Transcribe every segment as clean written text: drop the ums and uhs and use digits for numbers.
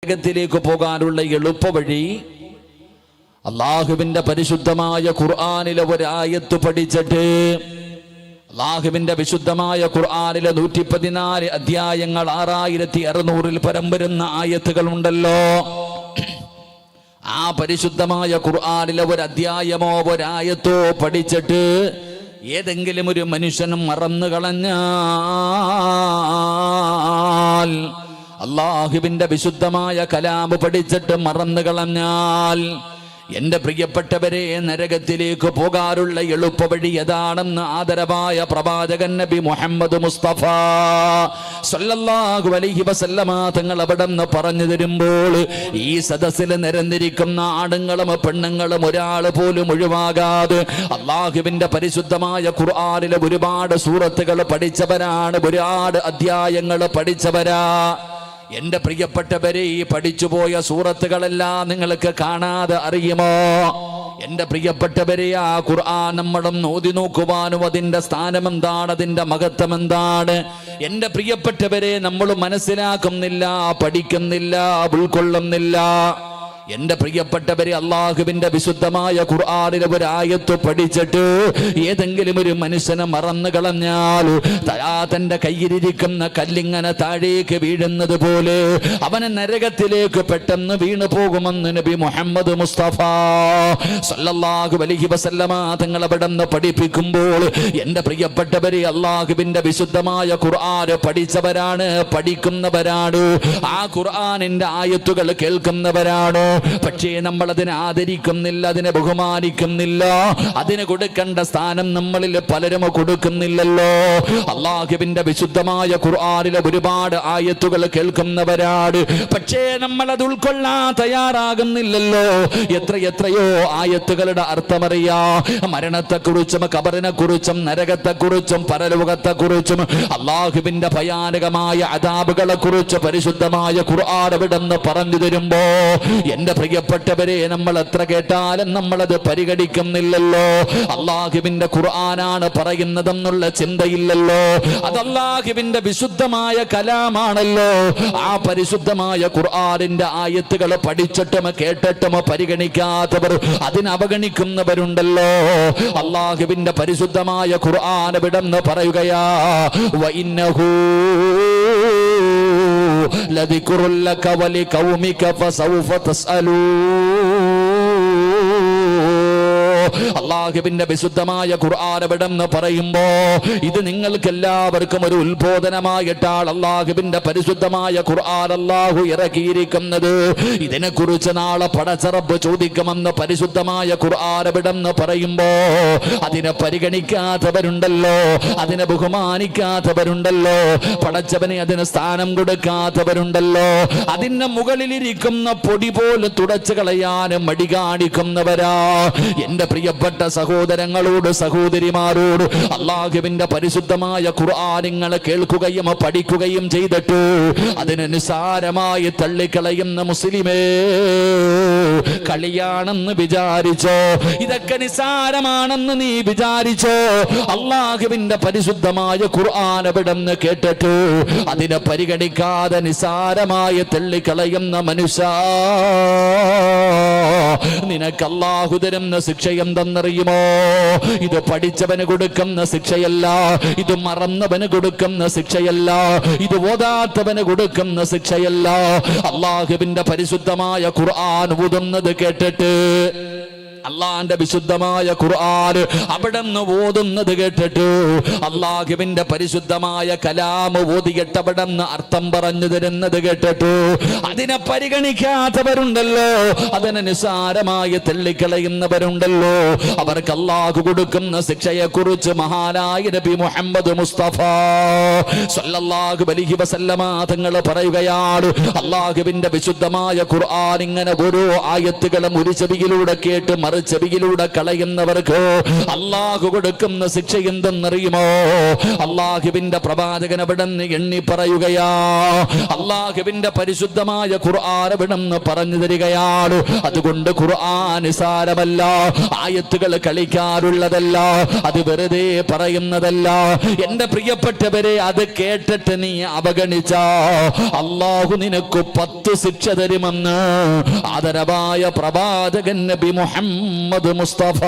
നരകത്തിലേക്ക് പോകാനുള്ള എളുപ്പവഴി അല്ലാഹുവിന്റെ പരിശുദ്ധമായ ഖുർആനിലെ ഒരായത്ത് പഠിച്ചിട്ട് അല്ലാഹുവിന്റെ വിശുദ്ധമായ ഖുർആനിലെ 114 അധ്യായങ്ങൾ 6600 പരം വരുന്ന ആയത്തുകൾ ഉണ്ടല്ലോ. ആ പരിശുദ്ധമായ ഖുർആനിലെ ഒരു അധ്യായമോ ഒരായത്തോ പഠിച്ചിട്ട് ഏതെങ്കിലും ഒരു മനുഷ്യനും മറന്നു കളഞ്ഞാൽ, അല്ലാഹുവിന്റെ വിശുദ്ധമായ കലാമ് പഠിച്ചിട്ട് മറന്നു കളഞ്ഞാൽ, എന്റെ പ്രിയപ്പെട്ടവരെ, നരകത്തിലേക്ക് പോകാനുള്ള എളുപ്പവഴി ഏതാണെന്ന് ആദരവായ പ്രവാചകൻ നബി മുഹമ്മദ് മുസ്തഫ സല്ലല്ലാഹു അലൈഹി വസല്ലമ തങ്ങൾ അവിടെന്ന് പറഞ്ഞു തരുമ്പോൾ ഈ സദസ്സിൽ നിരന്നിരിക്കുന്ന ആണുങ്ങളും പെണ്ണുങ്ങളും ഒരാൾ പോലും ഒഴിവാകാതെ അല്ലാഹുവിന്റെ പരിശുദ്ധമായ ഖുർആനിലെ ഒരുപാട് സൂറത്തുകൾ പഠിച്ചവരാണ്, ഒരുപാട് അധ്യായങ്ങൾ പഠിച്ചവരാ. എന്റെ പ്രിയപ്പെട്ടവരെ, ഈ പഠിച്ചുപോയ സൂറത്തുകളെല്ലാം നിങ്ങൾക്ക് കാണാതെ അറിയുമോ? എന്റെ പ്രിയപ്പെട്ടവരെ, ആ ഖുർആൻ നമ്മളും ഓതി നോക്കുവാനും അതിന്റെ സ്ഥാനം എന്താണ്, അതിന്റെ മഹത്വം എന്താണ്, എന്റെ പ്രിയപ്പെട്ടവരെ, നമ്മൾ മനസ്സിലാക്കുന്നില്ല, പഠിക്കുന്നില്ല, ഉൾക്കൊള്ളുന്നില്ല. എന്റെ പ്രിയപ്പെട്ടവരെ, അല്ലാഹുവിന്റെ വിശുദ്ധമായ ഖുർആനിലെ ഒരു ആയത്ത് പഠിച്ചിട്ട് ഏതെങ്കിലും ഒരു മനുഷ്യനെ മറന്നു കളഞ്ഞാൽ തന്റെ കയ്യിലിരിക്കുന്ന കല്ലിങ്ങനെ താഴേക്ക് വീഴുന്നത് പോലെ അവന് നരകത്തിലേക്ക് പെട്ടെന്ന് വീണു പോകുമെന്ന് നബി മുഹമ്മദ് മുസ്തഫ സല്ലല്ലാഹു അലൈഹി വസല്ലമ തങ്ങൾ അവിടെന്ന് പഠിപ്പിക്കുമ്പോൾ എന്റെ പ്രിയപ്പെട്ടവരെ, അല്ലാഹുവിന്റെ വിശുദ്ധമായ ഖുർആൻ പഠിച്ചവരാണ്, പഠിക്കുന്നവരാണ്, ആ ഖുർആനിന്റെ ആയത്തുകൾ കേൾക്കുന്നവരാണ്. പക്ഷേ നമ്മൾ അതിനെ ആദരിക്കുന്നില്ല, അതിനെ ബഹുമാനിക്കുന്നില്ല, അതിന് കൊടുക്കേണ്ട സ്ഥാനം നമ്മളിൽ പലരും കൊടുക്കുന്നില്ലല്ലോ. അല്ലാഹുവിന്റെ വിശുദ്ധമായ ഖുർആനിലെ ഒരുപാട് ആയത്തുകൾ കേൾക്കുന്നവരാണ്, പക്ഷേ നമ്മൾ അത് ഉൾക്കൊള്ളാൻ തയ്യാറാകുന്നില്ലല്ലോ. എത്രയോ ആയത്തുകളുടെ അർത്ഥമറിയാ, മരണത്തെക്കുറിച്ചും ഖബറിനെ കുറിച്ചും നരകത്തെക്കുറിച്ചും പരലോകത്തെക്കുറിച്ചും അല്ലാഹുവിന്റെ ഭയാനകമായ അദാബുകളെ കുറിച്ച് പരിശുദ്ധമായ ഖുർആൻ എവിടെന്ന് പറഞ്ഞു തരുമ്പോ എന്റെ പ്രിയപ്പെട്ടവരെ, നമ്മൾ എത്ര കേട്ടാലും നമ്മളത് പരിഗണിക്കുന്നില്ലല്ലോ. അല്ലാഹുവിന്റെ ഖുർആനാണ് പറയുന്നതെന്നുള്ള ചിന്തയില്ലല്ലോ. അത് അല്ലാഹുവിന്റെ വിശുദ്ധമായ കലാമാണല്ലോ. ആ പരിശുദ്ധമായ ഖുർആനിന്റെ ആയത്തുകൾ പഠിച്ചിട്ടും കേട്ടിട്ടും പരിഗണിക്കാത്തവർ, അതിനെ അവഗണിക്കുന്നവരുണ്ടല്ലോ. അല്ലാഹുവിന്റെ പരിശുദ്ധമായ ഖുർആൻ വിടന്ന് പറയുകയാ, വഇന്നഹു ലദിക്റുൻ ലക വലിഖൗമിക ഫസൗഫ തസ്അലൂൻ. അല്ലാഹുവിന്റെ വിശുദ്ധമായ ഖുർആൻ എവിടെന്ന് പറയുമ്പോ ഇത് നിങ്ങൾക്ക് എല്ലാവർക്കും ഒരു ഉത്ബോധനമായിട്ടാണ് അല്ലാഹുവിന്റെ പരിശുദ്ധമായ ഖുർആൻ അല്ലാഹു ഇറക്കിയിരിക്കുന്നത്. ഇതിനെക്കുറിച്ച് നാളെ പടച്ച റബ്ബ് ചോദിക്കുമെന്ന് പരിശുദ്ധമായ ഖുർആൻ എവിടെന്ന് പറയുമ്പോ അതിനെ പരിഗണിക്കാത്തവരുണ്ടല്ലോ, അതിനെ ബഹുമാനിക്കാത്തവരുണ്ടല്ലോ, പടച്ചവനെ അതിന് സ്ഥാനം കൊടുക്കാത്തവരുണ്ടല്ലോ, അതിന്റെ മുകളിലിരിക്കുന്ന പൊടി പോലെ തുടച്ചു കളയാനും മടി കാണിക്കുന്നവരാ. എന്റെ പ്രിയപ്പെട്ട സഹോദരങ്ങളോട് സഹോദരിമാരോട് അല്ലാഹുവിന്റെ പരിശുദ്ധമായ ഖുർആൻ നിങ്ങൾ കേൾക്കുകയും പഠിക്കുകയും ചെയ്തിട്ട് അതിനെ നിസ്സാരമായി തള്ളിക്കളയുന്ന മുസ്ലിമേ, കളിയാണെന്ന് വിചാരിച്ചോ? ഇതൊക്കെ നിസ്സാരമാണെന്ന് നീ വിചാരിച്ചോ? അല്ലാഹുവിന്റെ പരിശുദ്ധമായ ഖുർആൻ എവിടെന്ന് കേട്ടിട്ട് അതിനെ പരിഗണിക്കാതെ നിസ്സാരമായി തള്ളിക്കളയുന്ന മനുഷ്യ, നിനക്ക് അല്ലാഹു തരുന്ന ശിക്ഷ എന്തെന്നറിയുമോ? ഇത് പഠിച്ചവന് കൊടുക്കുന്ന ശിക്ഷയല്ല, ഇത് മറന്നവന് കൊടുക്കുന്ന ശിക്ഷയല്ല, ഇത് ഓതാത്തവന് കൊടുക്കുന്ന ശിക്ഷയല്ല. അല്ലാഹുവിന്റെ പരിശുദ്ധമായ ഖുർആൻ ഓതുന്നത് കേട്ടിട്ട്, അള്ളാന്റെ വിശുദ്ധമായ ഖുർആൻ അവിടെന്ന് ഓതുന്നത് കേട്ടിട്ട്, അല്ലാഹുവിന്റെ പരിശുദ്ധമായ കലാമ് ഓതിയിട്ട് അവിടെന്ന് അർത്ഥം പറഞ്ഞു തരുന്നത് കേട്ടിട്ട് അതിനെ പരിഗണിക്കാത്തവരുണ്ടല്ലോ, അതിനെ നിസ്സാരമായി തള്ളിക്കളയുന്നവരുണ്ടല്ലോ. അവർക്ക് അല്ലാഹു കൊടുക്കുന്ന ശിക്ഷയെ കുറിച്ച് മഹാനായ നബി മുഹമ്മദ് മുസ്തഫ സല്ലല്ലാഹു അലൈഹി വസല്ലമ തങ്ങൾ പറയുകയാണ്, അല്ലാഹുവിന്റെ വിശുദ്ധമായ ഖുർആൻ ഇങ്ങനെ ഓരോ ആയത്തുകളും ഒരു ചെവിയിലൂടെ കേട്ട് ചെവിയിലൂടെ കളയുന്നവർക്ക് അള്ളാഹു കൊടുക്കുന്ന ശിക്ഷ എന്തെന്നറിയുമോ? അള്ളാഹുവിന്റെ പ്രവാചകൻ അവിടെന്ന് എണ്ണി പറയുകയാ, അള്ളാഹുവിന്റെ പരിശുദ്ധമായ ഖുർആൻ അവിടെന്ന് പറഞ്ഞു തരികയാണ്. അതുകൊണ്ട് ഖുർആൻ നിസാരമല്ല, ആയത്തുകൾ കളിക്കാറുള്ളതല്ല, അത് വെറുതെ പറയുന്നതല്ല. എന്റെ പ്രിയപ്പെട്ടവരെ, അത് കേട്ടിട്ട് നീ അവഗണിച്ച അള്ളാഹു നിനക്ക് 10 ശിക്ഷ തരുമെന്ന് ആദരവായ പ്രവാചകൻ നബി മുഹമ്മദ് മുസ്തഫ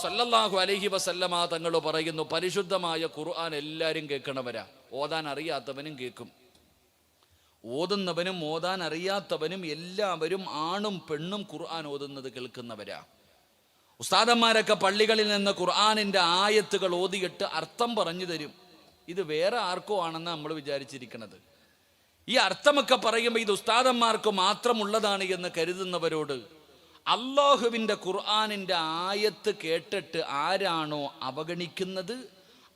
സല്ലല്ലാഹു അലൈഹി വസല്ലമ തങ്ങൾ പറയുന്നു, പരിശുദ്ധമായ ഖുർആൻ എല്ലാവരും കേൾക്കണവരാ. ഓതാൻ അറിയാത്തവനും കേൾക്കും, ഓതുന്നവനും ഓതാൻ അറിയാത്തവനും എല്ലാവരും ആണും പെണ്ണും ഖുർആൻ ഓതുന്നത് കേൾക്കുന്നവരാ. ഉസ്താദന്മാരൊക്കെ പള്ളികളിൽ നിന്ന് ഖുർആനിന്റെ ആയത്തുകൾ ഓതിയിട്ട് അർത്ഥം പറഞ്ഞു തരും. ഇത് വേറെ ആർക്കോ ആണെന്ന് നമ്മൾ വിചാരിച്ചിരിക്കുന്നത്. ഈ അർത്ഥമൊക്കെ പറയുമ്പോൾ ഇത് ഉസ്താദന്മാർക്ക് മാത്രമുള്ളതാണ് എന്ന് കരുതുന്നവരോട് അള്ളാഹുവിൻ്റെ ഖുർആനിന്റെ ആയത്ത് കേട്ടിട്ട് ആരാണോ അവഗണിക്കുന്നത്,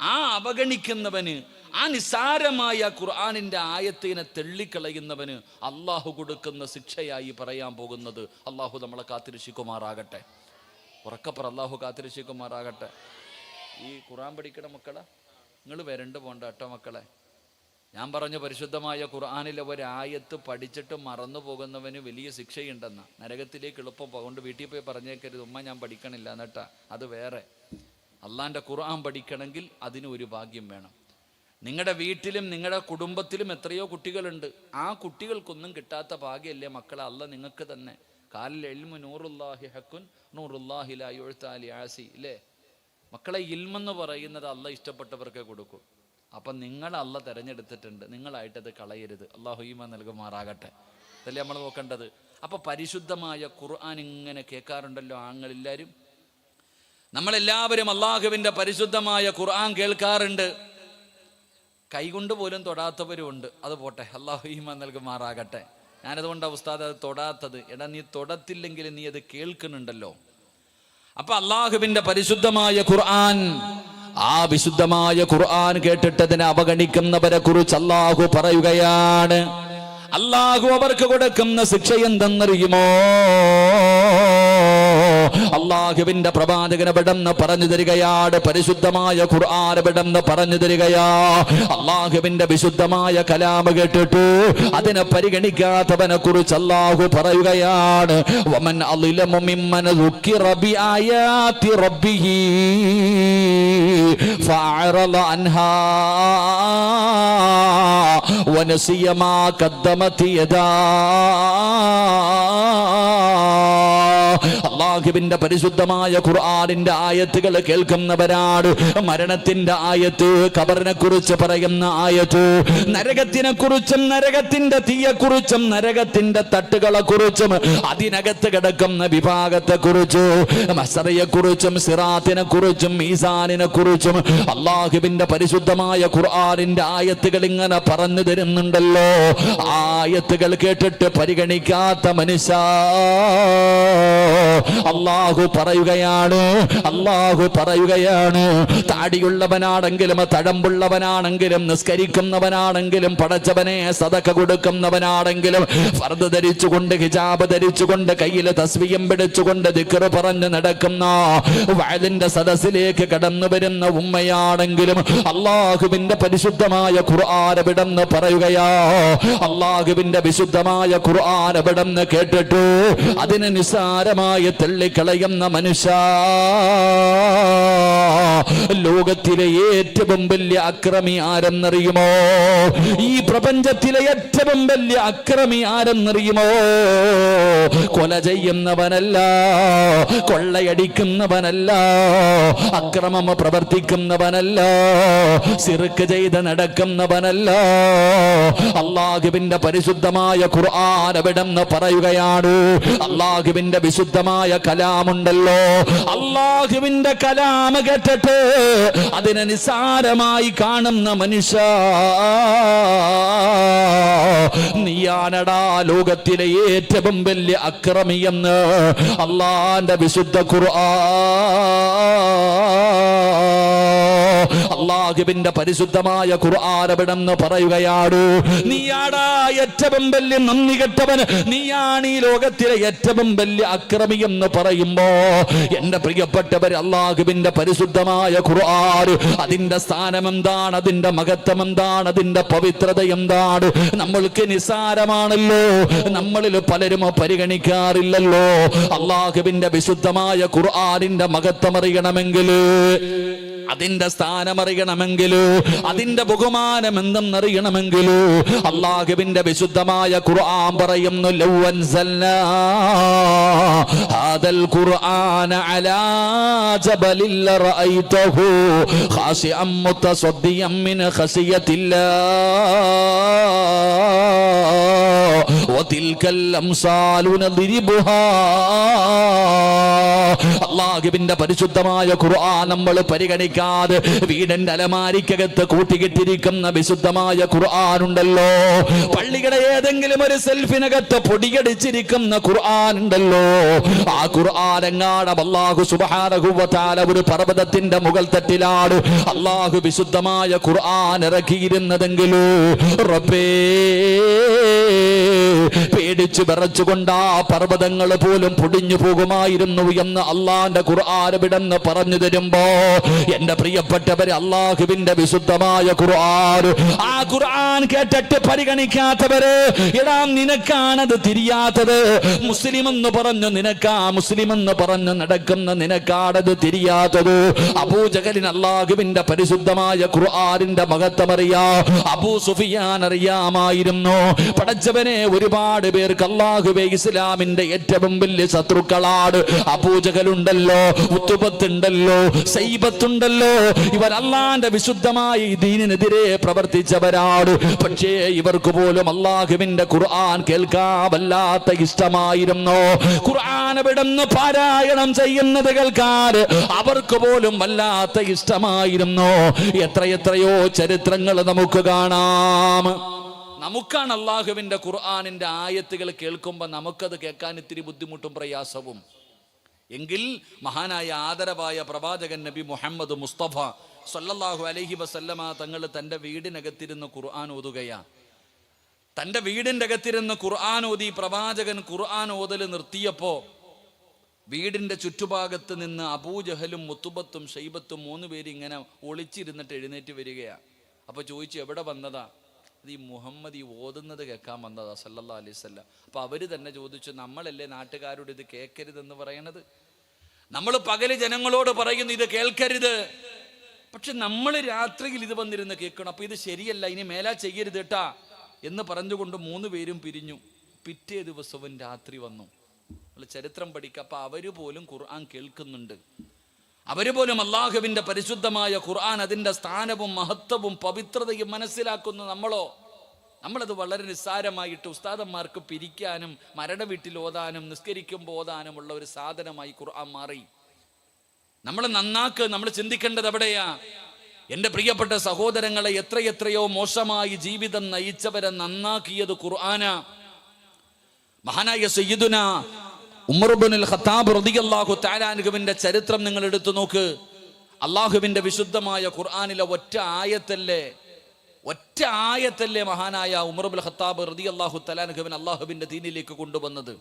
ആ അവഗണിക്കുന്നവന്, ആ നിസാരമായ ഖുർആനിന്റെ ആയത്തിനെ തെള്ളിക്കളയുന്നവന് അള്ളാഹു കൊടുക്കുന്ന ശിക്ഷയായി പറയാൻ പോകുന്നത്. അള്ളാഹു നമ്മളെ കാത്തിരക്ഷിക്കുമാറാകട്ടെ. ഉറക്കപ്പുറ അള്ളാഹു കാത്തിരക്ഷിക്കുമാറാകട്ടെ. ഈ ഖുർആൻ പഠിക്കണ മക്കളെ, നിങ്ങൾ വരണ്ട് പോണ്ട കേട്ടോ മക്കളെ. ഞാൻ പറഞ്ഞ പരിശുദ്ധമായ ഖുർആനിലെ ഒരായത്ത് പഠിച്ചിട്ട് മറന്നു പോകുന്നവന് വലിയ ശിക്ഷയുണ്ടെന്ന, നരകത്തിലേക്ക് എളുപ്പം കൊണ്ട് വീട്ടിൽ പോയി പറഞ്ഞേക്കരുത്, ഉമ്മ ഞാൻ പഠിക്കണില്ല എന്നിട്ടാ. അത് വേറെ. അള്ളാൻ്റെ ഖുർആൻ പഠിക്കണമെങ്കിൽ അതിന് ഒരു ഭാഗ്യം വേണം. നിങ്ങളുടെ വീട്ടിലും നിങ്ങളുടെ കുടുംബത്തിലും എത്രയോ കുട്ടികളുണ്ട്. ആ കുട്ടികൾക്കൊന്നും കിട്ടാത്ത ഭാഗ്യമല്ലേ മക്കളെ അല്ല നിങ്ങൾക്ക് തന്നെ. കാലിൽ ഇൽമു നൂറുല്ലാഹി ഹക്കുൻ നൂറുല്ലാഹി ലാ യുഅ്താലി ആസി ഇല്ലേ മക്കളെ? ഇൽമെന്ന് പറയുന്നത് അല്ല ഇഷ്ടപ്പെട്ടവർക്കേ കൊടുക്കൂ. അപ്പം നിങ്ങൾ അല്ല തിരഞ്ഞെടുത്തിട്ടുണ്ട്, നിങ്ങളായിട്ടത് കളയരുത്. അള്ളാഹു ഈമാൻ നൽകുമാറാകട്ടെ. അതല്ലേ നമ്മൾ നോക്കേണ്ടത്. അപ്പം പരിശുദ്ധമായ ഖുർആൻ ഇങ്ങനെ കേൾക്കാറുണ്ടല്ലോ ആങ്ങളെല്ലാവരും. നമ്മളെല്ലാവരും അള്ളാഹുവിൻ്റെ പരിശുദ്ധമായ ഖുർആൻ കേൾക്കാറുണ്ട്. കൈകൊണ്ട് പോലും തൊടാത്തവരും ഉണ്ട്. അത് പോട്ടെ, അള്ളാഹു ഈമാൻ നൽകുമാറാകട്ടെ. ഞാനതുകൊണ്ടാണ് ഉസ്താദ് അത് തൊടാത്തത്. എടാ, നീ തൊടത്തില്ലെങ്കിൽ നീ അത് കേൾക്കുന്നുണ്ടല്ലോ. അപ്പൊ അള്ളാഹുവിന്റെ പരിശുദ്ധമായ ഖുർആൻ, ആ വിശുദ്ധമായ ഖുർആൻ കേട്ടിട്ടതിനെ അവഗണിക്കുന്നവരെ കുറിച്ച് അള്ളാഹു പറയുകയാണ്. അള്ളാഹു അവർക്ക് കൊടുക്കുന്ന ശിക്ഷ എന്തെന്നറിയുമോ? അള്ളാഹുവിന്റെ പ്രവാചകൻ എവിടെന്ന് പറഞ്ഞു തരികയാണ്. പരിശുദ്ധമായ ഖുർആൻ എവിടെന്ന് പറഞ്ഞു തരികയാ. അള്ളാഹുവിന്റെ വിശുദ്ധമായ കലാം കേട്ടിട്ടു അതിനെ പരിഗണിക്കാത്തവനെ കുറിച്ച് അള്ളാഹു പറയുകയാണ്. വമൻ അളിലമു മിമ്മൻ ദുക്കിറ ബിആയാതി റബ്ബിഹി ഫഅറള അൻഹാ വനസിയ മാ ഖദ്ദമത് യദാ. അള്ളാഹുവിന്റെ പരിശുദ്ധമായ ഖുർആനിന്റെ ആയത്തുകൾ കേൾക്കുന്നവരാണ്. മരണത്തിന്റെ ആയത്ത്, ഖബറിനെ കുറിച്ച് പറയുന്ന ആയത്ത്, നരകത്തിനെ കുറിച്ചും നരകത്തിന്റെ തീയെക്കുറിച്ചും നരകത്തിന്റെ തട്ടുകളെ കുറിച്ചും അതിനകത്ത് കിടക്കുന്ന വിഭാഗത്തെ കുറിച്ചും മഹ്ശറയെ കുറിച്ചും സിറാത്തിനെ കുറിച്ചും മീസാനിനെ കുറിച്ചും അള്ളാഹുവിന്റെ പരിശുദ്ധമായ ഖുർആനിന്റെ ആയത്തുകൾ ഇങ്ങനെ പറഞ്ഞു തരുന്നുണ്ടല്ലോ. ആയത്തുകൾ കേട്ടിട്ട് പരിഗണിക്കാത്ത മനുഷ്യ, അള്ളാഹു പറയുകയാണ്, താടിയുള്ളവനാണെങ്കിലും തഴമ്പുള്ളവനാണെങ്കിലും നിസ്കരിക്കുന്നവനാണെങ്കിലും പടച്ചവനെ സദഖ കൊടുക്കുന്നവനാണെങ്കിലും ഫർദ് ധരിച്ചുകൊണ്ട് ഹിജാബ് ധരിച്ചുകൊണ്ട് കയ്യിൽ തസ്ബീഹും പിടിച്ചുകൊണ്ട് ദിക്ർ പറഞ്ഞു നടക്കുന്ന വഅദിന്റെ സദസ്സിലേക്ക് കടന്നു വരുന്ന ഉമ്മയാണെങ്കിലും അള്ളാഹുവിന്റെ പരിശുദ്ധമായ ഖുർആൻ എവിടെന്ന് പറയുകയാ. അള്ളാഹുവിന്റെ വിശുദ്ധമായ ഖുർആൻ എവിടെന്ന് കേട്ടിട്ടു അതിനെ നിസ്സാരമായി തള്ളിക്കളയുന്ന മനുഷ്യ, ലോകത്തിലെ ഏറ്റവും വലിയ അക്രമി ആരെന്നറിയുമോ? ഈ പ്രപഞ്ചത്തിലെ ഏറ്റവും വലിയ അക്രമി ആരെന്നറിയുമോ? കൊല ചെയ്യുന്നവനല്ല, കൊള്ളയടിക്കുന്നവനല്ല, അക്രമം പ്രവർത്തിക്കുന്നവനല്ല, ശിർക്ക് ചെയ്ത് നടക്കുന്നവനല്ല. അള്ളാഹുവിന്റെ പരിശുദ്ധമായ ഖുർആൻ എവിടെന്ന് പറയുകയാണ്. അള്ളാഹുവിന്റെ വിശുദ്ധമായ കലാമുണ്ടല്ലോ, അള്ളാഹുവിന്റെ കലാം കേട്ടിട്ട് അതിനെ നിസാരമായി കാണുന്ന മനുഷ്യ, നീയാണടാ ലോകത്തിലെ ഏറ്റവും വലിയ അക്രമിയെന്ന് അള്ളാന്റെ വിശുദ്ധ ഖുർആൻ. അല്ലാഹുവിന്റെ പരിശുദ്ധമായ ഖുർആൻ എവിടെന്ന് പറയുകയാണ്, നീയാടാ ഏറ്റവും വലിയ നന്ദി കെട്ടവൻ, നീയാണ് ഈ ലോകത്തിലെ ഏറ്റവും വലിയ അക്രമി എന്ന് പറയുമ്പോ എന്റെ പ്രിയപ്പെട്ടവർ, അല്ലാഹുവിന്റെ പരിശുദ്ധമായ ഖുർആൻ അതിന്റെ സ്ഥാനം എന്താണ്, അതിന്റെ മഹത്വം എന്താണ്, അതിന്റെ പവിത്രത എന്താണ് നമ്മൾക്ക് നിസാരമാണല്ലോ. നമ്മളിൽ പലരും പരിഗണിക്കാറില്ലല്ലോ. അല്ലാഹുവിന്റെ വിശുദ്ധമായ ഖുർആനിന്റെ മഹത്വം അറിയണമെങ്കിൽ, അതിന്റെ സ്ഥാനം അറിയണമെങ്കിൽ, അതിന്റെ ബഹുമാനം എന്തെന്നറിയണമെങ്കിൽ അല്ലാഹുവിന്റെ വിശുദ്ധമായ ഖുർആൻ പറയുന്നു, ലൗ അൻസൽനാ ഹാദൽ ഖുർആന അലാ ജബലിൽ റഅയ്തഹു ഖാശിഅൻ മുതസദ്ദിയൻ മിൻ ഖശിയത്തില്ലാഹ് വതിൽകൽ അംസാലു നദ്രിബുഹാ. അല്ലാഹുവിന്റെ പരിശുദ്ധമായ ഖുർആൻ നമ്മൾ പരിഗണിക്കാതെ വീടിന്റെ അലമാരിക്കകത്ത് കൂട്ടിക്കിട്ടിരിക്കുന്ന വിശുദ്ധമായ ഖുർആൻ ഉണ്ടല്ലോ, പള്ളിയുടെ ഏതെങ്കിലും ഒരു സെൽഫിനകത്ത് പൊടിയടിച്ചിരിക്കുന്ന ഖുർആൻ ഉണ്ടല്ലോ, ആ ഖുർആൻ എങ്ങാടും അല്ലാഹു സുബ്ഹാനഹു വ തആല ഒരു പർവ്വതത്തിന്റെ മുകൾ തട്ടിലാണ് അല്ലാഹു വിശുദ്ധമായ ഖുർആൻ ഇറക്കിയിരുന്നതെങ്കിലോ റബ്ബേ, പേടിച്ചു വിറച്ചുകൊണ്ട് ആ പർവ്വതങ്ങൾ പോലും പൊടിഞ്ഞു പോകുമായിരുന്നു എന്ന് അള്ളാന്റെ ഖുർആൻ വിടന്ന് പറഞ്ഞു തരുമ്പോ എന്റെ പ്രിയപ്പെട്ടവര്, അള്ളാഹുവിന്റെ വിശുദ്ധമായ ഖുർആൻ, ആ ഖുർആൻ കേട്ടിട്ട് പരിഗണിക്കാത്തവര്, എടാ നിനക്കാണത് തിരിയാത്തത്, മുസ്ലിം എന്ന് പറഞ്ഞു നിനക്കാ, മുസ്ലിം എന്ന് പറഞ്ഞു നടക്കുന്ന നിനക്കാണത് തിരിയാത്തത്. അബൂജഹലിന് അള്ളാഹുവിന്റെ പരിശുദ്ധമായ ഖുർആനിന്റെ മഹത്വം അറിയാം, അബൂ സുഫിയാൻ അറിയാമായിരുന്നു. പടച്ചവനെ, ഒരുപാട് പേർക്ക് അല്ലാഹുവേ ഇസ്ലാമിന്റെ ഏറ്റവും വലിയ ശത്രുക്കളാണ്. അബൂജഹലുണ്ടല്ലോ, ഉത്തുബത്തുണ്ടല്ലോ, സൈബത്തുണ്ടല്ലോ, ഇവർ അല്ലാഹുവിന്റെ വിശുദ്ധമായ ഈ ദീനിനെതിരെ പ്രവർത്തിച്ചവരാണ്. പക്ഷേ ഇവർക്ക് പോലും അല്ലാഹുവിന്റെ ഖുർആൻ കേൾക്കാൻ വല്ലാത്ത ഇഷ്ടമായിരുന്നു. ഖുർആൻ എവിടുന്ന് പാരായണം ചെയ്യുന്നത് കേൾക്കാൻ അവർക്ക് പോലും വല്ലാത്ത ഇഷ്ടമായിരുന്നു. എത്രയെത്രയോ ചരിത്രങ്ങൾ നമുക്ക് കാണാം. നമുക്കാണ് അല്ലാഹുവിന്റെ ഖുർആനിന്റെ ആയത്തുകൾ കേൾക്കുമ്പോൾ നമുക്കത് കേൾക്കാൻ ഇത്തിരി ബുദ്ധിമുട്ടും പ്രയാസവും. എങ്കിൽ മഹാനായ ആദരവായ പ്രവാചകൻ നബി മുഹമ്മദ് മുസ്തഫ സല്ലല്ലാഹു അലൈഹി വസല്ലമ തങ്ങൾ തൻ്റെ വീടിനകത്തിരുന്ന് ഖുർആൻ ഓതുകയാണ്. തൻ്റെ വീടിൻ്റെ അകത്തിരുന്ന് ഖുർആൻ ഓതി പ്രവാചകൻ ഖുർആൻ ഓതൽ നിർത്തിയപ്പോൾ വീടിൻ്റെ ചുറ്റുഭാഗത്ത് നിന്ന് അബൂജഹലും മുത്തുബത്തും ഷൈബത്തും 3 പേര് ഇങ്ങനെ ഒളിച്ചിരുന്നിട്ട് എഴുന്നേറ്റ് വരികയാണ്. അപ്പോൾ ചോദിച്ചു, എവിടെ വന്നതാ? ഈ മുഹമ്മദ് ഈ ഓതുന്നത് കേൾക്കാൻ വന്നതാ സല്ലല്ലാഹു അലൈഹി വസല്ലം. അപ്പോൾ അവർ തന്നെ ചോദിച്ചു, നമ്മളല്ലേ നാട്ടുകാരോട് ഇത് കേൾക്കരുതെന്ന് പറയണത്? നമ്മൾ പകല് ജനങ്ങളോട് പറയുന്നു ഇത് കേൾക്കരുത്, പക്ഷെ നമ്മൾ രാത്രിയിൽ ഇത് വന്നിരുന്ന് കേൾക്കണം. അപ്പോൾ ഇത് ശരിയല്ല, ഇനി മേലാ ചെയ്യരുത് കേട്ടാ എന്ന് പറഞ്ഞുകൊണ്ട് 3 പേരും പിരിഞ്ഞു. പിറ്റേ ദിവസവും രാത്രി വന്നു. നമ്മൾ ചരിത്രം പഠിക്കുക. അപ്പോൾ അവർ പോലും ഖുർആൻ കേൾക്കുന്നുണ്ട്. അവർ പോലും അല്ലാഹുവിൻ്റെ പരിശുദ്ധമായ ഖുർആൻ അതിൻ്റെ സ്ഥാനവും മഹത്വവും പവിത്രതയും മനസ്സിലാക്കുന്നു. നമ്മളത് വളരെ നിസ്സാരമായിട്ട് ഉസ്താദന്മാർക്ക് പിരിക്കാനും മരണ വീട്ടിൽ ഓതാനും നിസ്കരിക്കുമ്പോൾ ഓതാനുമുള്ള ഒരു സാധനമായി ഖുർആൻ മാറി. നമ്മൾ നമ്മൾ ചിന്തിക്കേണ്ടത് എവിടെയാ? എൻ്റെ പ്രിയപ്പെട്ട സഹോദരങ്ങളെ, എത്രയെത്രയോ മോശമായി ജീവിതം നയിച്ചവരെ നന്നാക്കിയത് ഖുർആനാ. മഹാനായ സയ്യിദുന ഉമർ ഇബ്നുൽ ഖത്താബ് റളിയല്ലാഹു തആല അൻഹുവിന്റെ ചരിത്രം നിങ്ങൾ എടുത്തു നോക്ക്. അല്ലാഹുവിന്റെ വിശുദ്ധമായ ഖുർആനിലെ ഒറ്റ ആയത്തല്ലേ മഹാനായ ഉമർ ഇബ്നുൽ ഖത്താബ് റളിയല്ലാഹു തആല അൻഹുവിനെ അല്ലാഹുവിന്റെ ദീനിലേക്ക് കൊണ്ടുവന്നത്.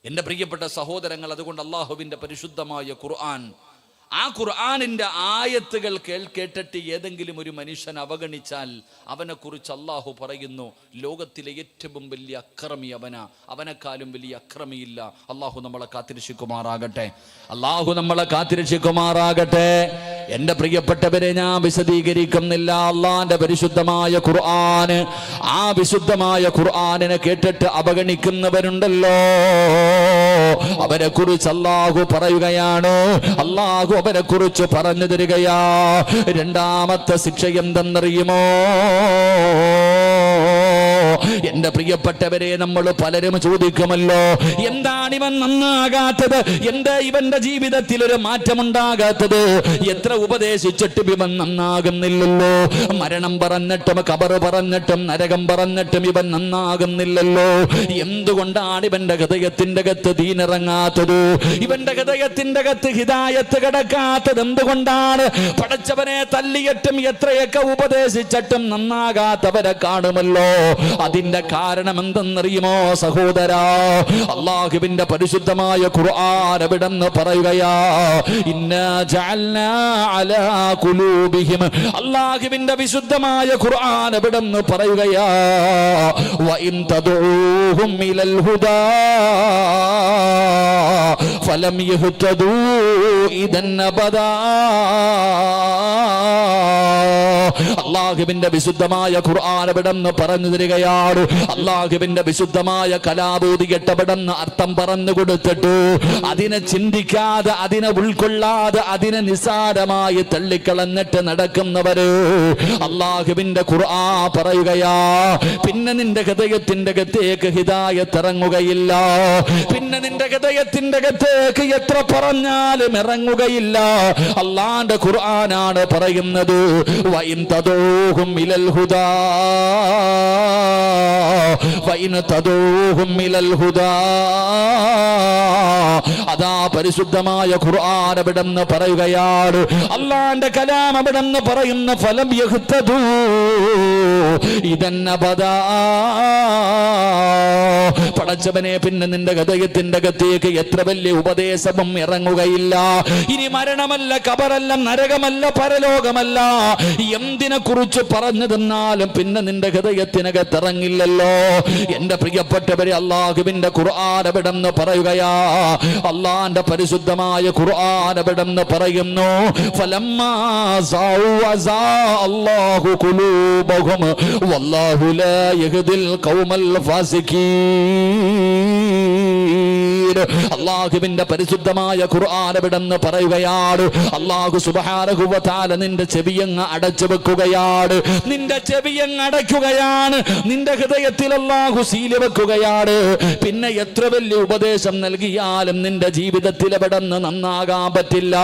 എൻ്റെ പ്രിയപ്പെട്ട സഹോദരങ്ങൾ, അതുകൊണ്ട് അല്ലാഹുവിന്റെ പരിശുദ്ധമായ ഖുർആൻ, ആ ഖുർആനിന്റെ ആയത്തുകൾ കേട്ടിട്ട് ഏതെങ്കിലും ഒരു മനുഷ്യൻ അവഗണിച്ചാൽ അവനെക്കുറിച്ച് അല്ലാഹു പറയുന്നു, ലോകത്തിലെ ഏറ്റവും വലിയ അക്രമി അവനെക്കാളും വലിയ അക്രമിയില്ല. അല്ലാഹു നമ്മളെ കാത്തിരക്ഷിക്കുമാറാകട്ടെ. എൻ്റെ പ്രിയപ്പെട്ടവരെ, ഞാൻ വിശദീകരിക്കുന്നില്ല. അള്ളാന്റെ പരിശുദ്ധമായ ഖുർആന്, ആ വിശുദ്ധമായ ഖുർആനിനെ കേട്ടിട്ട് അവഗണിക്കുന്നവരുണ്ടല്ലോ, അവരെ കുറിച്ച് അല്ലാഹു പറയുകയാണ്. അല്ലാഹു അവരെ കുറിച്ച് പറഞ്ഞു തരികയാ. രണ്ടാമത്തെ ശിക്ഷ എന്തെന്നറിയുമോ? എന്റെ പ്രിയപ്പെട്ടവരെ, നമ്മൾ പലരും ചോദിക്കുമല്ലോ, എന്താണ് ഇവൻ നന്നാകാത്തത്, എന്താ ഇവന്റെ ജീവിതത്തിൽ ഒരു മാറ്റമുണ്ടാകാത്തത്, എത്ര ഉപദേശിച്ചിട്ടും ഇവൻ നന്നാകുന്നില്ലല്ലോ, മരണം പറഞ്ഞിട്ടും ഖബർ പറഞ്ഞിട്ടും നരകം പറഞ്ഞിട്ടും ഇവൻ നന്നാകുന്നില്ലല്ലോ, എന്തുകൊണ്ടാണ് ഇവന്റെ ഹൃദയത്തിന്റെ അകത്ത് ദീനിറങ്ങാത്തത്, ഇവന്റെ ഹൃദയത്തിന്റെ അകത്ത് ഹിദായത്ത് കിടക്കാത്തത് എന്തുകൊണ്ടാണ്? പടച്ചവനെ തല്ലിയിട്ടും എത്രയൊക്കെ ഉപദേശിച്ചിട്ടും നന്നാകാത്തവരെ കാണുമല്ലോ. അതിന്റെ കാരണം എന്തെന്നറിയുമോ സഹോദരാ? അല്ലാഹുവിന്റെ പരിശുദ്ധമായ ഖുർആൻ എവിടെന്ന് പറയുകയാ, ഇന്നാ ജഅൽനാ അലാ ഖുലൂബിഹിം. അല്ലാഹുവിന്റെ വിശുദ്ധമായ ഖുർആൻ എവിടെന്ന് പറയുകയാ, വഇൻ തദഊഹും ഇലൽ ഹുദാ ഫലം യഹ്തദൂ ഇദൻ അബദാ. അല്ലാഹുവിന്റെ വിശുദ്ധമായ ഖുർആൻ എവിടെന്ന് പറഞ്ഞു തരികയാണ്. അല്ലാഹുവിന്റെ വിശുദ്ധമായ കലാബോധി എട്ടവിടെന്ന് അർത്ഥം പറഞ്ഞു കൊടുത്തിട്ട് അതിനെ ചിന്തിക്കാതെ, അതിനെ ഉൾക്കൊള്ളാതെ, അതിനെ നിസ്സാരമായി തള്ളിക്കളഞ്ഞിട്ട് നടക്കുന്നവര് അല്ലാഹുവിന്റെ ഖുർആൻ പറയുകയാ, പിന്നെ നിന്റെ ഹൃദയത്തിന്റെ അകത്തേക്ക് ഹിദായത്ത് ഇറങ്ങുകയില്ല, പിന്നെ നിന്റെ ഹൃദയത്തിന്റെ അകത്തേക്ക് എത്ര പറഞ്ഞാലും ഇറങ്ങുകയില്ല. അല്ലാഹുവിന്റെ ഖുർആനാണ് പറയുന്നത്, വഇൻ തദൂഹും ഇലൽ ഹുദാ വഇൻ തദൂഹും ഇലൽ ഹുദാ. അതാ പരിശുദ്ധമായ ഖുർആൻ എവിടെന്ന് പറയുകയാണ്, അല്ലാഹുവിന്റെ കലാം എവിടെന്ന് പറയുന്ന ഫലം യഹ്തദൂ ഇദൻ അബദാ. പടച്ചവനെ, പിന്നെ നിന്റെ ഹൃദയത്തിന്റെ അകത്തേക്ക് എത്ര വലിയ ഉപദേശവും ഇറങ്ങുകയില്ല. ഇനി മരണമല്ല, ഖബറല്ല, നരകമല്ല, പരലോകമല്ല, എന്തിനെ കുറിച്ച് പറഞ്ഞു തന്നാലും പിന്നെ നിന്റെ ഹൃദയത്തിനകത്ത് ഇറങ്ങില്ലല്ലോ. എന്റെ പ്രിയപ്പെട്ടവരെ, അല്ലാഹുവിന്റെ ഖുർആൻ എവിടെന്ന് പറയുകയാ, അല്ലാഹുവിന്റെ പരിശുദ്ധമായ ഖുർആൻ എവിടെന്ന് പറയുന്നു, ഫലമ്മാ സാഉ അസാ അല്ലാഹു ഖുലൂബഹും വല്ലാഹു ലാ യഹ്ദിൽ ഖൗമൽ ഫാസിഖീൻ. അല്ലാഹുവിന്റെ പരിശുദ്ധമായ ഖുർആൻ എവിടെന്ന് പറയുകയാണ്, അല്ലാഹു സുബ്ഹാനഹു വ തആല നിന്റെ ചെവിയങ്ങ് അടച്ചു വെക്കുകയാണ്, നിന്റെ ചെവിയങ്ങ് അടയ്ക്കുകയാണ്, നിന്റെ ഹൃദയത്തിൽ അല്ലാഹു സീല് വെക്കുകയാണ്. പിന്നെ എത്ര വലിയ ഉപദേശം നൽകിയാലും നിന്റെ ജീവിതത്തിൽ എവിടെന്ന് നന്നാകാൻ പറ്റില്ല.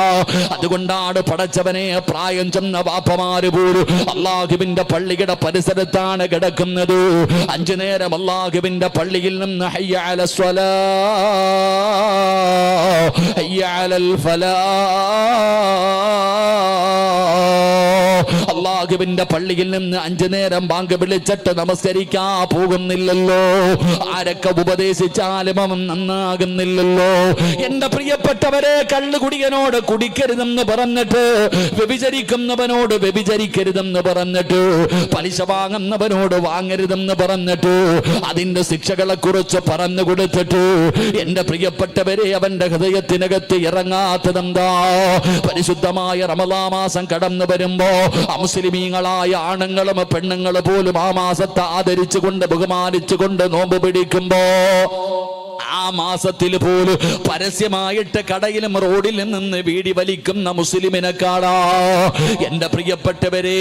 അതുകൊണ്ടാണ് പടച്ചവനെ, പ്രായം ചെന്ന വാപ്പമാര് പോലും അല്ലാഹുവിന്റെ പള്ളിയുടെ പരിസരത്താണ് കിടക്കുന്നത്. 5 നേരം അല്ലാഹുവിന്റെ പള്ളിയിൽ നിന്ന് ഹയ്യ അലസ് സ്വലാ ഹയ്യ അലൽ ഫലാ, അല്ലാഹുവിന്റെ പള്ളിയിൽ നിന്ന് 5 നേരം ബാങ്ക് വിളിച്ചിട്ട് നമസ്കരിക്കാൻ പോകുന്നില്ലല്ലോ. ആരൊക്കെ ഉപദേശിച്ചാലും അവൻ നന്നാകുന്നില്ലല്ലോ. എന്റെ പ്രിയപ്പെട്ടവരെ, കള്ളുകുടിയനോട് കുടിക്കരുതെന്ന് പറഞ്ഞിട്ട്, വ്യഭിചരിക്കുന്നവനോട് വ്യഭിചരിക്കരുതെന്ന് പറഞ്ഞിട്ട്, പലിശ വാങ്ങുന്നവനോട് വാങ്ങരുതെന്ന് പറഞ്ഞിട്ട്, അതിന്റെ ശിക്ഷകളെ കുറിച്ച് പറഞ്ഞു കൊടുത്തിട്ട്, എന്റെ പ്രിയപ്പെട്ടവരെ, അവന്റെ ഹൃദയത്തിനകത്ത് ഇറങ്ങാത്തതെന്താ? പരിശുദ്ധമായ റമളാൻ മാസം കടന്നു വരുമ്പോ മുസ്ലിമീങ്ങളായ ആണുങ്ങളും പെണ്ണുങ്ങളും പോലും ആ മാസത്തെ ആദരിച്ചുകൊണ്ട് ബഹുമാനിച്ചുകൊണ്ട് നോമ്പ് പിടിക്കുമ്പോ, ആ മാസത്തിൽ പോലും പരസ്യമായിട്ട് കടയിലും റോഡിൽ നിന്ന് വീടി വലിക്കുന്ന മുസ്ലിമിനെ കാണാ. എന്റെ പ്രിയപ്പെട്ടവരെ,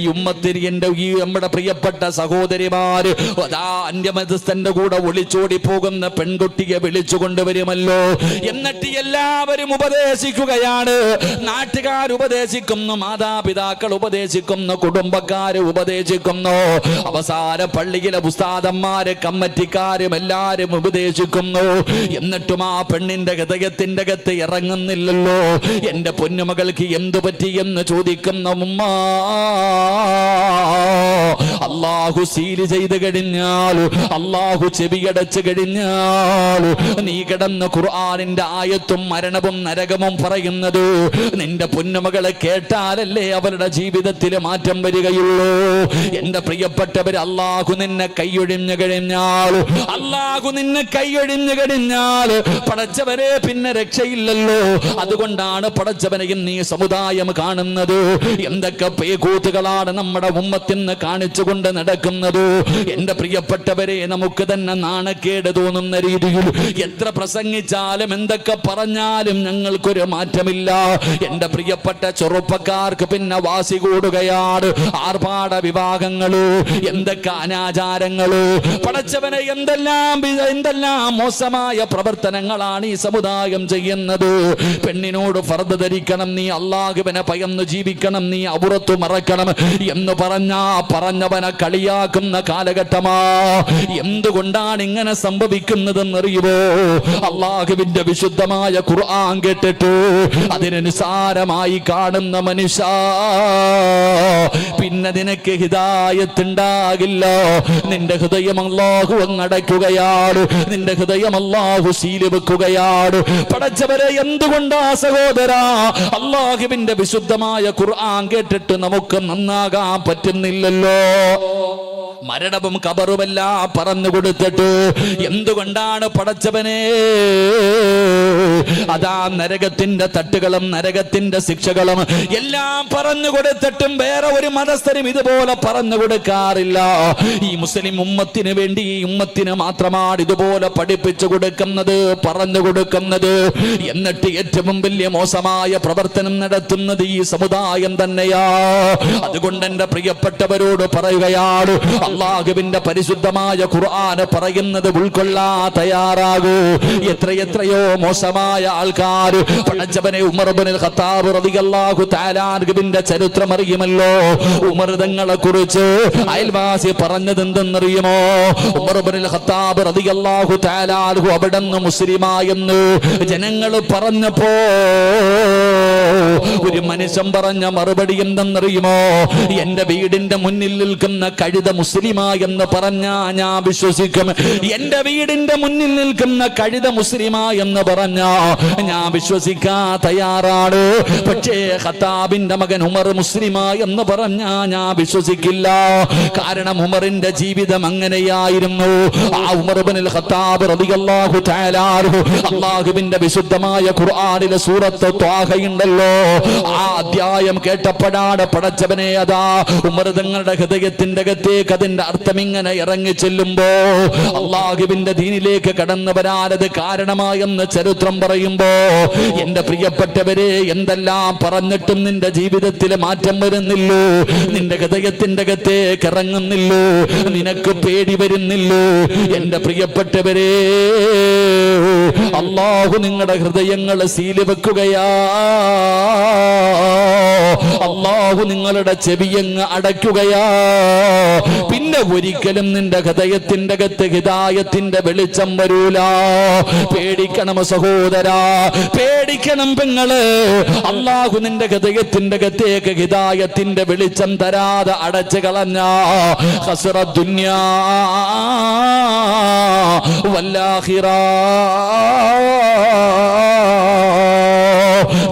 ഈ ഉമ്മത്തിന്, ഈ നമ്മുടെ പ്രിയപ്പെട്ട സഹോദരിമാര് അതാ അന്യമതസ്ഥന്റെ കൂടെ ഒളിച്ചോടി പോകുന്ന പെൺകുട്ടിയെ വിളിച്ചു കൊണ്ടുവരുമല്ലോ. എന്നിട്ട് എല്ലാവരും ഉപദേശിക്കുകയാണ്, നാട്ടുകാർ ഉപദേശിക്കുന്നു, മാതാപിതാക്കൾ ഉപദേശിക്കുന്നു, കുടുംബക്കാര് ഉപദേശിക്കുന്നു, അവസാന പള്ളിയിലെ ഉസ്താദന്മാര് കമ്മറ്റിക്കാരും എല്ലാരും ഉപദേശിക്കുന്നു. എന്നിട്ടും ആ പെണ്ണിന്റെ ഹൃദയത്തിന്റെ അകത്ത് ഇറങ്ങുന്നില്ലല്ലോ. എന്റെ പൊന്നുമകൾക്ക് എന്തു പറ്റിയെന്ന് ചോദിക്കുന്ന ഉമ്മ, അല്ലാഹു സീല് ചെയ്ത് കഴിഞ്ഞാൽ, അല്ലാഹു ചെവിയടച്ചു കഴിഞ്ഞാൽ, നീ കിടന്ന് ഖുർആനിന്റെ ആയത്തും മരണവും നരകവും പറയുന്നത് നിന്റെ പൊന്നുമകളെ കേട്ടാലല്ലേ അവരുടെ ജീവിതത്തിൽ മാറ്റം വരികയുള്ളൂ. എന്റെ പ്രിയപ്പെട്ടവർ, അല്ലാഹു നിന്നെ കൈയൊഴിഞ്ഞു കഴിഞ്ഞാൽ, അല്ലാഹു നിന്നെ കൈയൊഴിഞ്ഞു കഴിഞ്ഞാൽ പടച്ചവരെ പിന്നെ രക്ഷയില്ലല്ലോ. അതുകൊണ്ടാണ് പടച്ചവനെയും നീ സമുദായം കാണുന്നത്. എന്തൊക്കെ പേകൂത്തുകളാണ് നമ്മുടെ ഉമ്മത്തിന് കാണിച്ചുകൊണ്ട് നടക്കുന്നത്. എന്റെ പ്രിയപ്പെട്ടവരെ, നമുക്ക് തന്നെ നാണക്കേട് തോന്നുന്ന രീതിയിൽ എത്ര പ്രസംഗിച്ചാലും എന്തൊക്കെ പറഞ്ഞാലും ഞങ്ങൾക്കൊരു മാറ്റമില്ല. എന്റെ പ്രിയപ്പെട്ട ചെറുപ്പക്കാർക്ക് പിന്നെ വാസി കൂടുകയാണ്. ആർഭാട വിവാഹങ്ങളോ, എന്തൊക്കെ അനാചാരങ്ങളോ, പടച്ചവനെ എന്തെല്ലാം മോശമായ പ്രവർത്തനങ്ങളാണ് ഈ സമുദായം ചെയ്യുന്നത്. പെണ്ണിനോട് ഫർദ് ധരിക്കണം, നീ അല്ലാഹുവിനെ ഭയന്ന് ജീവിക്കണം, നീ ഔറത്ത് മറക്കണം എന്ന് പറഞ്ഞവനെ കളിയാക്കുന്ന കാലഘട്ടമാ. എന്തുകൊണ്ടാണ് ഇങ്ങനെ സംഭവിക്കുന്നതെന്നറിയുമോ? അല്ലാഹുവിന്റെ വിശുദ്ധമായ ഖുർആൻ കേട്ടിട്ട് അതിനെ നിസാരമായി കാണുന്ന മനുഷ്യ, പിന്നെ നിനക്ക് ഹിദായത്ത് ഉണ്ടാകില്ല. നിന്റെ ഹൃദയം അല്ലാഹു അങ്ങടയ്ക്കുകയാണ്, നിന്റെ ഹൃദയം അല്ലാഹു സീല് വെക്കുകയാണ്. പടച്ചവരെ, എന്തുകൊണ്ടാ സഹോദരാ അല്ലാഹുവിന്റെ വിശുദ്ധമായ ഖുർആൻ കേട്ടിട്ട് നമുക്ക് നന്നാകാൻ പറ്റുന്നില്ലല്ലോ? മരണവും ഖബറുമെല്ലാം പറഞ്ഞു കൊടുത്തിട്ട് എന്തുകൊണ്ടാണ് പടച്ചവനെ അതാ നരകത്തിന്റെ തട്ടുകളും നരകത്തിന്റെ ശിക്ഷകളും എല്ലാം പറഞ്ഞു കൊടുത്തിട്ടും വേറെ ഒരു മതസ്ഥരും ഇതുപോലെ പറഞ്ഞു കൊടുക്കാറില്ല? ഈ മുസ്ലിം ഉമ്മത്തിന് വേണ്ടി, ഈ ഉമ്മത്തിന് മാത്രമാണ് ഇതുപോലെ പഠിപ്പിച്ചു കൊടുക്കുന്നത്, പറഞ്ഞു കൊടുക്കുന്നത്. എന്നിട്ട് ഏറ്റവും വലിയ മോശമായ പ്രവർത്തനം നടത്തുന്നത് ഈ സമുദായം തന്നെയാ. അതുകൊണ്ട് എന്റെ പ്രിയപ്പെട്ടവരോട് പറയുകയാണ്, അല്ലാഹുവിന്റെ പരിശുദ്ധമായ ഖുർആൻ പറയുന്നത് ഉൾക്കൊള്ളാ തയ്യാറാകൂ. എത്രയോ മോശമായ ആൾക്കാർ. പടച്ചവനെ, ഉമർ ഇബ്നുൽ ഖത്താബ് റളിയല്ലാഹു തആല അൻഹുവിന്റെ ചരിത്രം അറിയുമല്ലോ. ഉമർ തങ്ങളെ കുറിച്ച് അയൽവാസി പറഞ്ഞത് എന്തെന്നറിയുമോ? ഉമർ ഇബ്നുൽ ഖത്താബ് റളിയല്ലാഹു തആല അൻഹു അവിടുന്ന് മുസ്ലിമായെന്ന് ജനങ്ങൾ പറഞ്ഞപ്പോ ഒരു മനുഷ്യൻ പറഞ്ഞ മറുപടി എന്തെന്നറിയുമോ? എന്റെ വീടിന്റെ മുന്നിൽ നിൽക്കുന്ന കഴുത മുസ്ലിമായെന്ന് പറഞ്ഞാ ഞാൻ വിശ്വസിക്കും. എന്റെ വീടിന്റെ മുന്നിൽ നിൽക്കുന്ന കഴുത മുസ്ലിമായെന്ന് പറഞ്ഞാ ഞാൻ വിശ്വസിക്കാൻ തയ്യാറാണ്. പക്ഷേ ഖത്താബിന്റെ മകൻ ഉമർ മുസ്ലിമായെന്ന് പറഞ്ഞാ ഞാൻ വിശ്വസിക്കില്ല. കാരണം ഉമറിന്റെ ജീവിതം അങ്ങനെയായിരുന്നു. ആ ഉമർ ഇബ്നുൽ ഖത്താബ് റളിയല്ലാഹു തആല അൻഹു അല്ലാഹുവിന്റെ വിശുദ്ധമായ ഖുർആനിലെ സൂറത്ത് ത്വാഹയുണ്ടല്ലോ, ആ അധ്യായം കേട്ടപ്പോഴാണ് പടച്ചവനെ അതാ ഉമർ തങ്ങളുടെ ഹൃദയത്തിന്റെ അകത്തേക്ക് അതിന്റെ അർത്ഥം ഇങ്ങനെ ഇറങ്ങി ചെല്ലുമ്പോ അല്ലാഹുവിന്റെ ദീനിലേക്ക് കടന്നു വരാനത് കാരണമായെന്ന് ചരിത്രം പറയുമ്പോ, എന്റെ പ്രിയപ്പെട്ടവരെ, എന്തെല്ലാം പറഞ്ഞിട്ടും നിന്റെ ജീവിതത്തിൽ മാറ്റം വരുന്നില്ലോ, നിന്റെ ഹൃദയത്തിന്റെ അകത്തേക്ക് ഇറങ്ങുന്നില്ലോ, നിനക്ക് പേടി വരുന്നില്ലോ. എന്റെ പ്രിയപ്പെട്ടവരെ, അല്ലാഹു നിങ്ങളുടെ ഹൃദയങ്ങൾ സീല് വെക്കുകയാ. അല്ലാഹു നിങ്ങളുടെ ചെവിയങ്ങ് അടയ്ക്കുകയാ. പിന്നെ ഒരിക്കലും നിന്റെ ഹൃദയത്തിന്റെ അകത്ത് ഹിദായത്തിന്റെ വെളിച്ചം വരൂല. പേടിക്കണം സഹോദരാ, പേടിക്കണം പെങ്ങള്. അല്ലാഹു നിന്റെ ഹൃദയത്തിന്റെ അകത്തേക്ക് ഹിദായത്തിന്റെ വെളിച്ചം തരാതെ അടച്ചു കളഞ്ഞ ഖസ്റ ദുനിയാ വല്ലാഖിറ.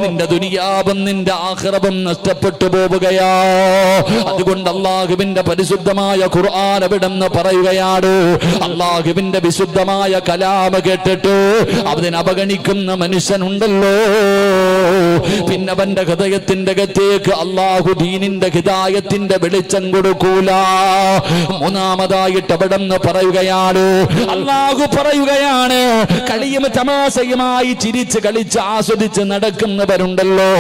നിന്റെ ദുനിയാവും നിന്റെ ആഖിറവും നഷ്ടപ്പെട്ടു പോവുകയാ. അതുകൊണ്ട് അല്ലാഹുവിന്റെ പരിശുദ്ധമായ ഖുർആൻ അവിടെന്ന് പറയുകയാണ്, അല്ലാഹുവിന്റെ വിശുദ്ധമായ കലാമ കേട്ടിട്ട് അതിനെ അവഗണിക്കുന്ന മനുഷ്യനുണ്ടല്ലോ, പിന്നെ അവന്റെ ഹൃദയത്തിന്റെ അകത്തേക്ക് അല്ലാഹു ദീനിന്റെ ഹിദായത്തിന്റെ വെളിച്ചം കൊടുക്കൂല. മൂന്നാമതായിട്ട് അവിടെന്ന് പറയുകയാണ്, അല്ലാഹു പറയുകയാണ്, കളിയും തമാശയുമായി ചിരിച്ച് കളിച്ച് ആസ്വദിച്ച് നടക്കുന്നവരുണ്ടല്ലോ.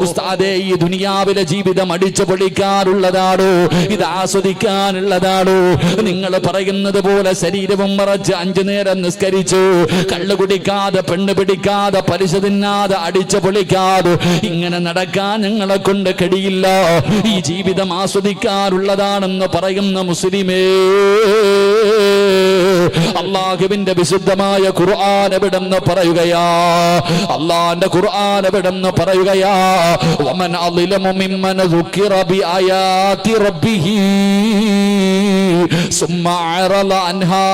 ഉസ്താദേ, ഈ ദുനിയാവിലെ ജീവിതം അടിച്ചു പൊളിക്കാറുള്ളതാണ്, ഇത് ആസ്വദിക്കാനുള്ളതാണ്. നിങ്ങൾ പറയുന്നത് പോലെ ശരീരവും മറച്ച് 5 നേരം നിസ്കരിച്ചു, കള്ളു കുടിക്കാതെ, പെണ്ണ് പിടിക്കാതെ, പലിശ തിന്നാതെ, അടിച്ചു പൊളിക്കാതെ ഇങ്ങനെ നടക്കാൻ ഞങ്ങളെ കൊണ്ട് കഴിയില്ല. ഈ ജീവിതം ആസ്വദിക്കാറുള്ളതാണെന്ന് പറയുന്ന മുസ്ലിമേ, അല്ലാഹുവിന്റെ വിശുദ്ധമായ ഖുർആൻ എവിടെന്ന് പറയുകയാ, അല്ലാഹുവിന്റെ ഖുർആൻ എവിടെന്ന് പറയുകയാ, വമൻ അളിലമു മിമ്മൻ ദുക്കിറ ബിആയാതി റബ്ബിഹി സുമ്മ അറള അൻഹാ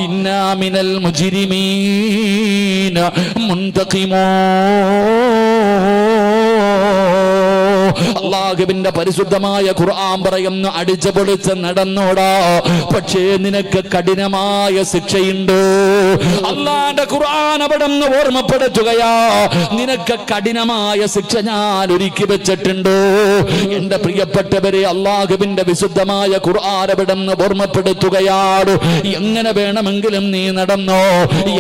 ഇന്നാ മിനൽ മുജ്രിമീന മുൻതഖിമൂൻ. അള്ളാഹുവിന്റെ പരിശുദ്ധമായ ഖുർആൻ പറയുന്നു, അടിച്ചു പൊളിച്ച് നടന്നോടാ, പക്ഷേ നിനക്ക് കഠിനമായ ശിക്ഷയുണ്ട്. അള്ളാന്റെ ഖുർആൻ അവിടെ നിന്ന് ഓർമ്മപ്പെടുത്തുകയാ, നിനക്ക് കഠിനമായ ശിക്ഷ ഞാൻ ഒരുക്കി വെച്ചിട്ടുണ്ട്. എന്റെ പ്രിയപ്പെട്ടവരെ, അള്ളാഹുവിന്റെ വിശുദ്ധമായ ഖുർആൻ അവിടെ നിന്ന് ഓർമ്മപ്പെടുത്തുകയാണ്, എങ്ങനെ വേണമെങ്കിലും നീ നടന്നോ,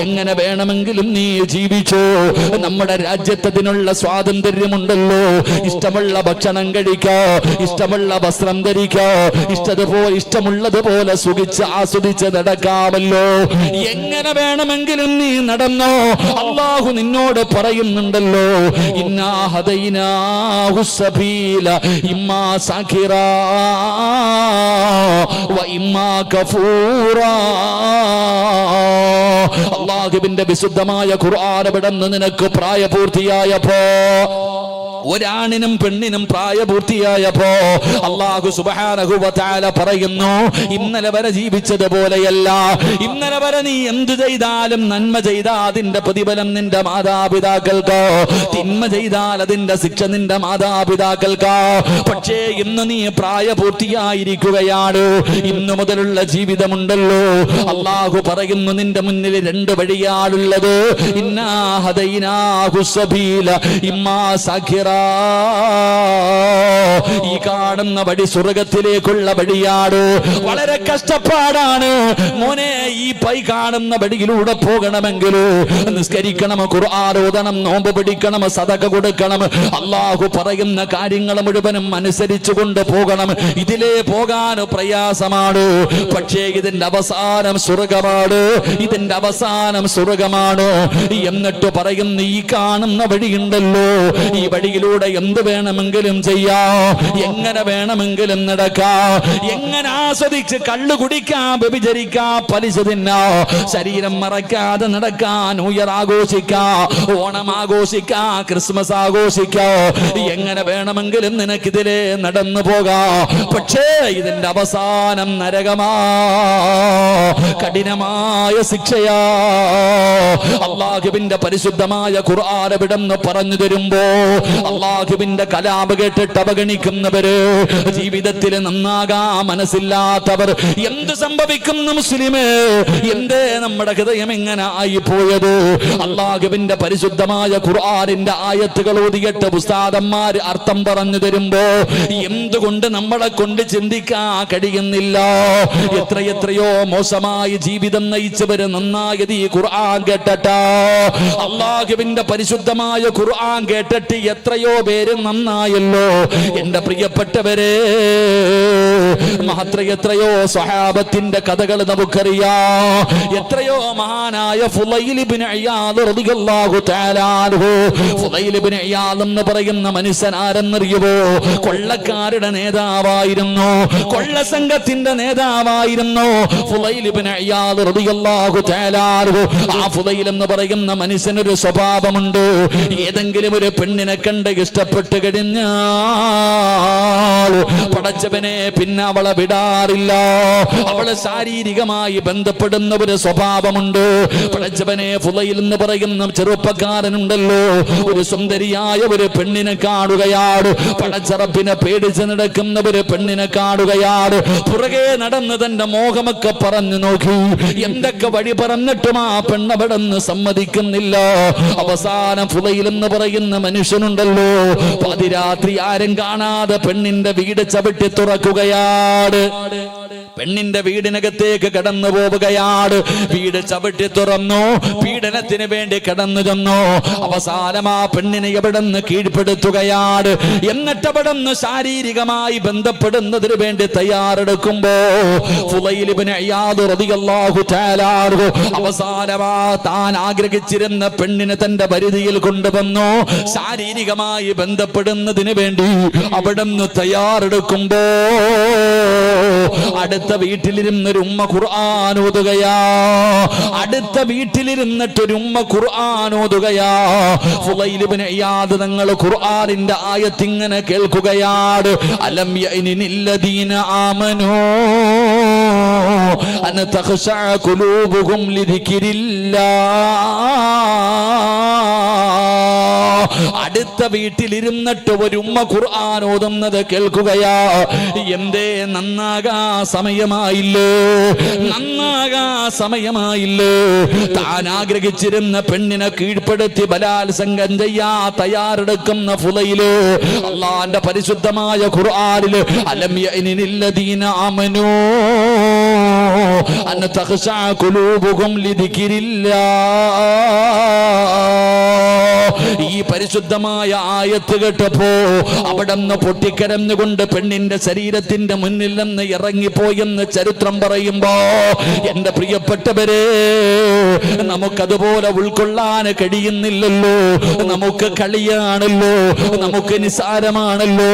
എങ്ങനെ വേണമെങ്കിലും നീ ജീവിച്ചോ. നമ്മുടെ രാജ്യത്തതിനുള്ള സ്വാതന്ത്ര്യമുണ്ടല്ലോ. ഇഷ്ടമുള്ള ഭക്ഷണം കഴിക്കോ, ഇഷ്ടമുള്ള വസ്ത്രം ധരിക്കോ, ഇഷ്ടമുള്ളതുപോലെ സുഖിച്ച് ആസ്വദിച്ച് നടക്കാമല്ലോ. എങ്ങനെ വേണമെങ്കിലും നീ നടന്നോ. അല്ലാഹു നിന്നോട് പറയുന്നുണ്ടല്ലോ, ഇന്നാ ഹദൈനാഹു സബീല ഇമ്മാ സഖിറാ വ ഇമ്മാ കഫൂറാ. അല്ലാഹുവിന്റെ വിശുദ്ധമായ ഖുർആൻ വിടന്ന് നിനക്ക് പ്രായപൂർത്തിയായപ്പോ, ഒരാണിനും പെണ്ണിനും പ്രായപൂർത്തിയായപ്പോ അല്ലാഹു സുബ്ഹാനഹു വ തആല പറയുന്നു, ഇന്നലെ വരെ ജീവിച്ചതുപോലെയല്ല. ഇന്നലെ വരെ നീ എന്തു ചെയ്താലും നന്മ ചെയ്താൽ അതിന്റെ പ്രതിഫലം നിന്റെ മാതാപിതാക്കൾക്ക്, തിന്മ ചെയ്താൽ അതിന്റെ ശിക്ഷ നിന്റെ മാതാപിതാക്കൾക്ക്. പക്ഷേ ഇന്ന് നീ പ്രായപൂർത്തിയായിരിക്കുകയാണ്. ഇന്നു മുതലുള്ള ജീവിതമുണ്ടല്ലോ. അല്ലാഹു പറയുന്നു, നിന്റെ മുന്നിൽ രണ്ട് വഴിയാണുള്ളത്. ഇന്നാ ഹദൈനാഹു സബീല ഇമ്മാ സഖിറ. ഈ കാണുന്ന വഴി സ്വർഗത്തിലേക്കുള്ള വഴിയാണ്. വളരെ കഷ്ടപ്പാടാണ് മോനെ. ഈ കാണുന്ന വഴിയിലൂടെ പോകണമെങ്കിൽ നിസ്കരിക്കണം, ഖുർആൻ ഓതണം, നോമ്പ് പിടിക്കണം, സദഖ കൊടുക്കണം. അല്ലാഹു പറയുന്ന കാര്യങ്ങൾ മുഴുവനും അനുസരിച്ചു കൊണ്ട് പോകണം. ഇതിലേ പോകാൻ പ്രയാസമാണ്. പക്ഷേ ഇതിന്റെ അവസാനം സ്വർഗമാണ്. ഇതിന്റെ അവസാനം സ്വർഗമാണ്. എന്നിട്ട് പറയുന്ന ഈ കാണുന്ന വഴിയുണ്ടല്ലോ, ഈ വഴിയിലൂടെ എന്ത് വേണമെങ്കിലും ചെയ്യാം, എങ്ങനെ വേണമെങ്കിലും നടക്കാം, എങ്ങനെ ആസ്വദിച്ച് കള്ളു കുടിക്കാം, വ്യഭിചരിക്കാം, പലിശ തിന്നാം, ശരീരം മറക്കാതെ നടക്കാൻ, ന്യൂഇയർ ആഘോഷിക്കാം, ഓണം ആഘോഷിക്കാം, ക്രിസ്മസ് ആഘോഷിക്കാം, എങ്ങനെ വേണമെങ്കിലും നിനക്കിതിലെ നടന്നു പോകാം. പക്ഷേ ഇതിന്റെ അവസാനം നരകമാ, കഠിനമായ ശിക്ഷയാ. അല്ലാഹുവിന്റെ പരിശുദ്ധമായ ഖുർആൻ വിടന്ന് പറഞ്ഞു തരുമ്പോ, അല്ലാഹുവിന്റെ കലാപ് കേട്ടിട്ട് അവഗണിക്കുന്നവര്, ജീവിതത്തിൽ നന്നാകാ മനസ്സില്ലാത്തവർ, എന്ത് സംഭവിക്കുന്നു മുസ്ലിമേ? എന്തേ നമ്മുടെ ഹൃദയം എങ്ങനെ ആയിപ്പോയത്? അല്ലാഹുവിന്റെ പരിശുദ്ധമായ ഖുർആനിന്റെ ആയത്തുകൾ ഓതിയിട്ട് ഉസ്താദന്മാര് അർത്ഥം പറഞ്ഞു തരുമ്പോ എന്തുകൊണ്ട് നമ്മളെ കൊണ്ട് ചിന്തിക്കാൻ കഴിയുന്നില്ല? എത്രയോ മോശമായി ജീവിതം നയിച്ചവര് നന്നായത് ഈ ഖുർആൻ കേട്ടട്ടാ. അല്ലാഹുവിന്റെ പരിശുദ്ധമായ ഖുർആൻ കേട്ടിട്ട് എത്രയോ പേര് നന്നായല്ലോ. എന്റെ പ്രിയപ്പെട്ടവരെ, എത്രയോ സ്വഹാബത്തിന്റെ കഥകൾ നമുക്കറിയാം. എത്രയോ മഹാനായ ഫുളൈൽ ഇബ്നു ഇയാദ് റളിയല്ലാഹു തആല അൻഹു. ഫുളൈൽ ഇബ്നു ഇയാദ് എന്ന് പറയുന്ന മനുഷ്യൻ ആരെന്നറിയുമോ? കൊള്ളക്കാരുടെ നേതാവായിരുന്നു, കൊള്ള സംഘത്തിന്റെ നേതാവായിരുന്നു ഫുളൈൽ ഇബ്നു ഇയാദ് റളിയല്ലാഹു തആല അൻഹു. ആ ഫുളൈൽ എന്ന് പറയുന്ന മനുഷ്യനൊരു സ്വഭാവമുണ്ട്. ഏതെങ്കിലും ഒരു പെണ്ണിനെ കണ്ട് ഇഷ്ടപ്പെട്ട് കഴിഞ്ഞാൽ പടച്ചവനെ പിന്നെ അവളെ വിടാറില്ല. അവളെ ശാരീരികമായി ബന്ധപ്പെടുന്ന ഒരു സ്വഭാവമുണ്ട്. പടച്ചവനെ, ഫുളൈൽ എന്ന് പറയുന്ന ചെറുപ്പക്കാരനുണ്ടല്ലോ, ഒരു സുന്ദരിയായ ഒരു പെണ്ണിനെ കാണുകയാണ്. പടച്ചറപ്പിനെ പേടിച്ച് നടക്കുന്ന ഒരു പെണ്ണിനെ കാണുകയാണ്. പുറകെ നടന്ന് തന്റെ മോഹമൊക്കെ പറഞ്ഞു നോക്കി. എന്തൊക്കെ വഴി പറഞ്ഞിട്ടും ആ പെണ്ണവിടെന്ന് സമ്മതിക്കുന്നില്ല. അവസാനം ഫുളൈൽ എന്ന് പറയുന്ന മനുഷ്യനുണ്ടല്ലോ, പാതിരാത്രി ആരും കാണാതെ പെണ്ണിന്റെ വീട് ചവിട്ടി തുറക്കുകയാണ്. പെണ്ണിന്റെ വീടിനകത്തേക്ക് കടന്നു പോവുകയാണ്. വീട് ചവിട്ടി തുറന്നു, പീഡനത്തിന് വേണ്ടി കടന്നു ചെന്നു. അവസാനം ആ പെണ്ണിനെ എവിടെന്ന് കീഴ്പ്പെടുത്തുകയാണ്. എന്നിട്ട് അവിടെന്ന് ശാരീരികമായി ബന്ധപ്പെടുന്നതിന് വേണ്ടി തയ്യാറെടുക്കുമ്പോ ഫുളൈൽ ഇബ്നു ഇയാദ് റളിയല്ലാഹു തആല അൻഹു അവസാനമാ താൻ ആഗ്രഹിച്ചിരുന്ന പെണ്ണിനെ തന്റെ പരിധിയിൽ കൊണ്ടുവന്നു. ശാരീരികമായി ബന്ധപ്പെടുന്നതിന് വേണ്ടി അവിടെന്ന് തയ്യാറെടുക്കുമ്പോ അടുത്ത വീട്ടിലിരുന്നൊരു ഉമ്മ ഖുർആൻ ഓതുകയാ. അടുത്ത വീട്ടിലിരുന്നിട്ടൊരു ഉമ്മ ഖുർആൻ ഓതുകയാ. ഫുളൈൽ ഇബ്നു ഇയാദ് തങ്ങൾ ഖുർആനിന്റെ ആയത്ത് ഇങ്ങനെ കേൾക്കുകയാണ്. അലം യഅനില്ലദീന ആമനൂ അൻ തഖ്ശഅ ഖുലൂബുഹും ലിദിക്രില്ലാഹ്. അടുത്ത വീട്ടിലിരുന്നിട്ട് ഒരു ഉമ്മ ഖുർആൻ ഓതുന്നത് കേൾക്കുകയാ. എന്തേ നന്നാകാ സമയമായില്ലേ, നന്നാകാ സമയമായില്ലേ? താൻ ആഗ്രഹിച്ചിരുന്ന പെണ്ണിനെ കീഴ്പ്പെടുത്തി ബലാത്സംഗം ചെയ്യാ തയ്യാറെടുക്കുന്ന ഫുളയില് അള്ളാന്റെ പരിശുദ്ധമായ ഖുർആനില് അലം യഅനില്ലദീന ആമനൂ അൻ തഖ്ശഅ ഖുലൂബുഹും ലിദിക്രില്ലാഹ്. ഈ പരിശുദ്ധമായ ആയത്ത് കേട്ടപ്പോ അവിടെന്ന് പൊട്ടിക്കരഞ്ഞുകൊണ്ട് പെണ്ണിന്റെ ശരീരത്തിന്റെ മുന്നിൽ നിന്ന് ഇറങ്ങിപ്പോയെന്ന് ചരിത്രം പറയുമ്പോ എന്റെ പ്രിയപ്പെട്ടവരെ, നമുക്കതുപോലെ ഉൾക്കൊള്ളാൻ കഴിയുന്നില്ലല്ലോ. നമുക്ക് കളിയാണല്ലോ, നമുക്ക് നിസാരമാണല്ലോ,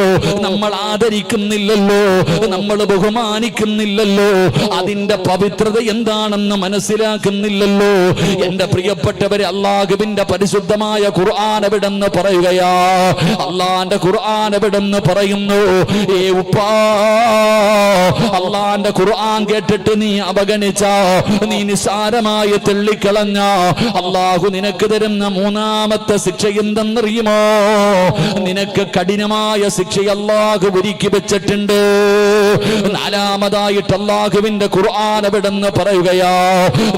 നമ്മൾ ആദരിക്കുന്നില്ലല്ലോ, നമ്മൾ ബഹുമാനിക്കുന്നില്ലല്ലോ, അതിന്റെ പവിത്രത എന്താണെന്ന് മനസ്സിലാക്കുന്നില്ലല്ലോ. എന്റെ പ്രിയപ്പെട്ടവരെ, അള്ളാഹുവിന്റെ പരിശുദ്ധമായ ഖുർആൻ എവിടെന്ന് പറയുകയാ, അള്ളാന്റെ ഖുർആൻ എവിടെന്ന് പറയുന്നു. ഏ ഉപ്പാ, അള്ളാന്റെ ഖുർആൻ കേട്ടിട്ട് നീ അവഗണിച്ച, നീ നിസാരമായി തള്ളിക്കളഞ്ഞ, അള്ളാഹു നിനക്ക് തരുന്ന മൂന്നാമത്തെ ശിക്ഷ എന്തെന്നറിയുമോ? നിനക്ക് കഠിനമായ ശിക്ഷ അള്ളാഹു ഒരുക്കി വെച്ചിട്ടുണ്ട്. നാലാമതായിട്ട് അള്ളാഹുവിന്റെ ഖുർആൻ എവിടെന്ന് പറയുകയാ,